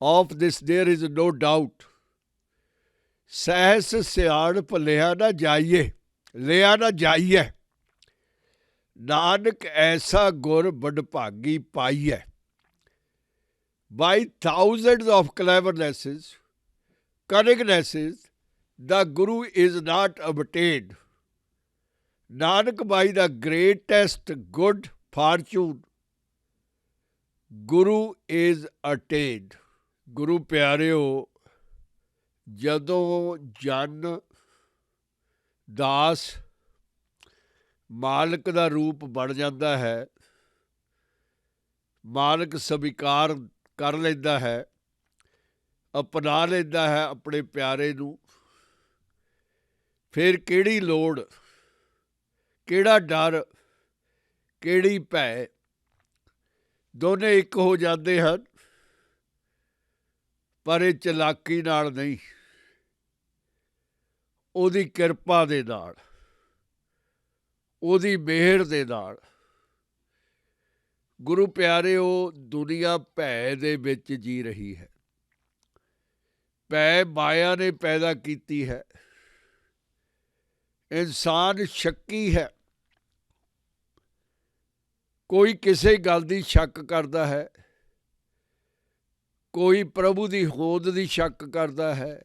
Of this there is no doubt. सहस सियाणप लिया ना जाइए, लिया ना जाइए। नानक ऐसा गुर बड़भागी पाइए। By thousands of clevernesses, cunningnesses, the Guru is not obtained. Nanak, by the greatest good fortune, Guru is attained. Guru ਪਿਆਰਿਓ, ਜਦੋਂ ਜਨ ਦਾਸ ਮਾਲਕ ਦਾ ਰੂਪ ਬਣ ਜਾਂਦਾ ਹੈ, ਮਾਲਕ ਸਵੀਕਾਰ ਕਰ ਲੈਂਦਾ ਹੈ, ਅਪਣਾ ਲੈਂਦਾ ਹੈ ਆਪਣੇ ਪਿਆਰੇ ਨੂੰ, ਫਿਰ ਕਿਹੜੀ ਲੋੜ, ਕਿਹੜਾ ਡਰ, ਕਿਹੜੀ ਭੈ, ਦੋਨੇ ਇੱਕ ਹੋ ਜਾਂਦੇ ਹਨ। ਪਰ ਇਹ ਚਲਾਕੀ ਨਾਲ ਨਹੀਂ, ਉਹਦੀ ਕਿਰਪਾ ਦੇ ਨਾਲ, ਉਹਦੀ ਮਿਹਰ ਦੇ ਨਾਲ। ਗੁਰੂ ਪਿਆਰਿਓ, ਦੁਨੀਆ ਭੈ ਦੇ ਵਿੱਚ ਜੀ ਰਹੀ ਹੈ। ਭੈ ਮਾਇਆ ਨੇ ਪੈਦਾ ਕੀਤੀ ਹੈ। ਇਨਸਾਨ ਸ਼ੱਕੀ ਹੈ। ਕੋਈ ਕਿਸੇ ਗੱਲ ਦੀ ਸ਼ੱਕ ਕਰਦਾ ਹੈ, ਕੋਈ ਪ੍ਰਭੂ ਦੀ ਹੋਂਦ ਦੀ ਸ਼ੱਕ ਕਰਦਾ ਹੈ।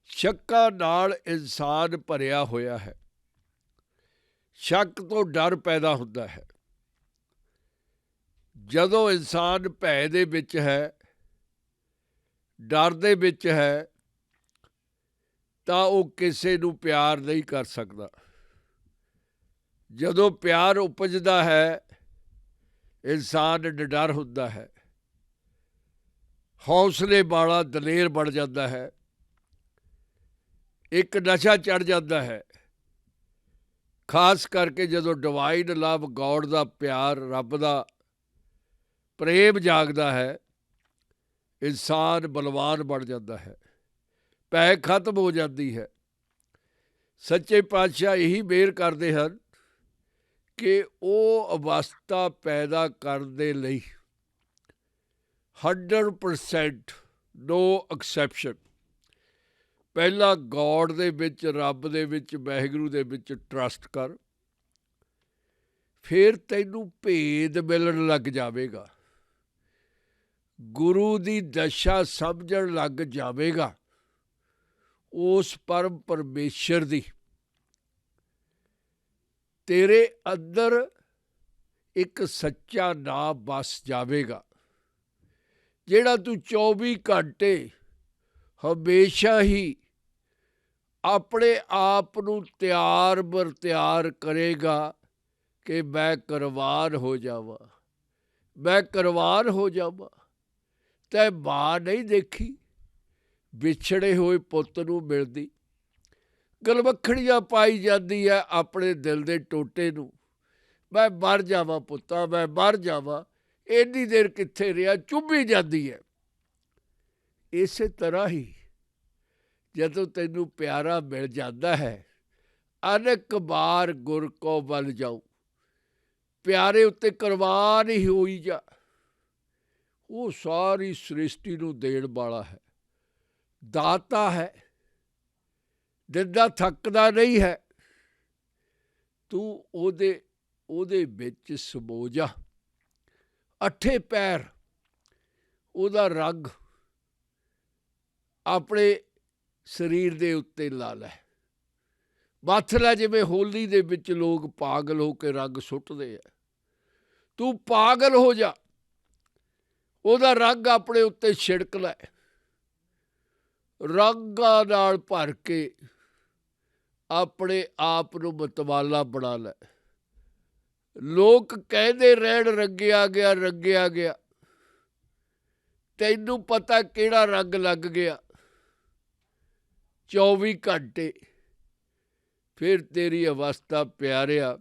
ਸ਼ੱਕਾਂ ਨਾਲ ਇਨਸਾਨ ਭਰਿਆ ਹੋਇਆ ਹੈ। ਸ਼ੱਕ ਤੋਂ ਡਰ ਪੈਦਾ ਹੁੰਦਾ ਹੈ। ਜਦੋਂ ਇਨਸਾਨ ਭੈ ਦੇ ਵਿੱਚ ਹੈ, ਡਰ ਦੇ ਵਿੱਚ ਹੈ, ਤਾਂ ਉਹ ਕਿਸੇ ਨੂੰ ਪਿਆਰ ਨਹੀਂ ਕਰ ਸਕਦਾ। ਜਦੋਂ ਪਿਆਰ ਉਪਜਦਾ ਹੈ, ਇਨਸਾਨ ਨਿਡਰ ਹੁੰਦਾ ਹੈ, ਹੌਸਲੇ ਵਾਲਾ ਦਲੇਰ ਬਣ ਜਾਂਦਾ ਹੈ। ਇੱਕ ਨਸ਼ਾ ਚੜ੍ਹ ਜਾਂਦਾ ਹੈ, ਖਾਸ ਕਰਕੇ ਜਦੋਂ ਡਿਵਾਈਨ ਲਵ, ਗੌਡ ਦਾ ਪਿਆਰ, ਰੱਬ ਦਾ ਪ੍ਰੇਮ ਜਾਗਦਾ ਹੈ, ਇਨਸਾਨ ਬਲਵਾਨ ਬਣ ਜਾਂਦਾ ਹੈ, ਭੈ ਖਤਮ ਹੋ ਜਾਂਦੀ ਹੈ। ਸੱਚੇ ਪਾਤਸ਼ਾਹ ਇਹੀ ਮਿਹਰ ਕਰਦੇ ਹਨ ਕਿ ਉਹ ਅਵਸਥਾ ਪੈਦਾ ਕਰਨ ਦੇ ਲਈ 100% ਨੋ ਐਕਸੈਪਸ਼ਨ, ਪਹਿਲਾਂ ਗੌਡ ਦੇ ਵਿੱਚ, ਰੱਬ ਦੇ ਵਿੱਚ, ਵਾਹਿਗੁਰੂ ਦੇ ਵਿੱਚ ਟਰਸਟ ਕਰ, ਫਿਰ ਤੈਨੂੰ ਭੇਦ ਮਿਲਣ ਲੱਗ ਜਾਵੇਗਾ, ਗੁਰੂ ਦੀ ਦਸ਼ਾ ਸਮਝਣ ਲੱਗ ਜਾਵੇਗਾ, ਉਸ ਪਰਮ ਪਰਮੇਸ਼ਰ ਦੀ। ਤੇਰੇ ਅੰਦਰ ਇੱਕ ਸੱਚਾ ਨਾਮ ਵਸ ਜਾਵੇਗਾ, ਜਿਹੜਾ ਤੂੰ 24 ਘੰਟੇ ਹਮੇਸ਼ਾ ਹੀ ਆਪਣੇ ਆਪ ਨੂੰ ਤਿਆਰ ਬਰ ਤਿਆਰ ਕਰੇਗਾ ਕਿ ਮੈਂ ਕੁਰਬਾਨ ਹੋ ਜਾਵਾਂ, ਮੈਂ ਕੁਰਬਾਨ ਹੋ ਜਾਵਾਂ। ਤੈਂ ਮਾਂ ਨਹੀਂ ਦੇਖੀ ਵਿਛੜੇ ਹੋਏ ਪੁੱਤ ਨੂੰ ਮਿਲਦੀ, ਗਲਵੱਖੜੀਆਂ ਪਾਈ ਜਾਂਦੀ ਹੈ ਆਪਣੇ ਦਿਲ ਦੇ ਟੋਟੇ ਨੂੰ, ਮੈਂ ਮਰ ਜਾਵਾਂ ਪੁੱਤਾਂ, ਮੈਂ ਮਰ ਜਾਵਾਂ। ਇੰਨੀ ਦੇਰ ਕਿੱਥੇ ਰਿਹਾ, ਚੁੱਭੀ ਜਾਂਦੀ ਹੈ। ਇਸੇ ਤਰ੍ਹਾਂ ਹੀ ਜਦੋਂ ਤੈਨੂੰ ਪਿਆਰਾ ਮਿਲ ਜਾਂਦਾ ਹੈ, ਅਨੇਕ ਵਾਰ ਗੁਰ ਕੋ ਬਲ ਜਾਊ, ਪਿਆਰੇ ਉੱਤੇ ਕੁਰਬਾਨ ਹੀ ਹੋਈ ਜਾ। ਉਹ ਸਾਰੀ ਸ੍ਰਿਸ਼ਟੀ ਨੂੰ ਦੇਣ ਵਾਲਾ ਹੈ, ਦਾਤਾ ਹੈ, ਦਿੰਦਾ ਥੱਕਦਾ ਨਹੀਂ ਹੈ। ਤੂੰ ਉਹਦੇ ਵਿੱਚ ਸਮੋ ਜਾ। ਅੱਠੇ ਪੈਰ ਉਹਦਾ ਰੰਗ ਆਪਣੇ ਸਰੀਰ ਦੇ ਉੱਤੇ ਲਾ ਲੈ, ਮੱਥ ਲੈ। ਜਿਵੇਂ ਹੋਲੀ ਦੇ ਵਿੱਚ ਲੋਕ ਪਾਗਲ ਹੋ ਕੇ ਰੰਗ ਸੁੱਟਦੇ ਆ, ਤੂੰ ਪਾਗਲ ਹੋ ਜਾ, ਉਹਦਾ ਰੰਗ ਆਪਣੇ ਉੱਤੇ ਛਿੜਕ ਲੈ। ਰੰਗਾਂ ਨਾਲ ਭਰ ਕੇ ਆਪਣੇ ਆਪ ਨੂੰ ਮਤਵਾਲਾ ਬਣਾ ਲੈ। ਲੋਕ ਕਹਿੰਦੇ ਰਹਿਣ ਰੰਗਿਆ ਗਿਆ, ਰੰਗਿਆ ਗਿਆ, ਤੈਨੂੰ ਪਤਾ ਕਿਹੜਾ ਰੰਗ ਲੱਗ ਗਿਆ। 24 ਘੰਟੇ ਫਿਰ ਤੇਰੀ ਅਵਸਥਾ ਪਿਆਰਿਆ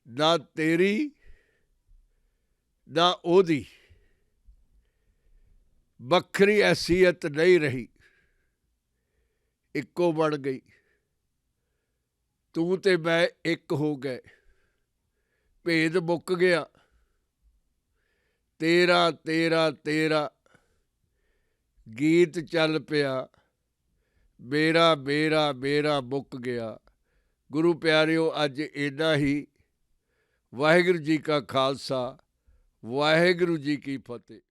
ਨਾ ਤੇਰੀ ਨਾ ਉਹਦੀ ਵੱਖਰੀ ਹੈਸੀਅਤ ਨਹੀਂ ਰਹੀ, ਇੱਕੋ ਬਣ ਗਈ। ਤੂੰ ਤੇ ਮੈਂ ਇੱਕ ਹੋ ਗਏ, ਭੇਦ ਮੁੱਕ ਗਿਆ। ਤੇਰਾ ਤੇਰਾ ਤੇਰਾ ਗੀਤ ਚੱਲ ਪਿਆ, ਮੇਰਾ ਮੇਰਾ ਮੇਰਾ ਮੁੱਕ ਗਿਆ। ਗੁਰੂ ਪਿਆਰਿਓ, ਅੱਜ ਇੰਨਾ ਹੀ। ਵਾਹਿਗੁਰੂ ਜੀ ਕਾ ਖਾਲਸਾ, ਵਾਹਿਗੁਰੂ ਜੀ ਕੀ ਫਤਿਹ।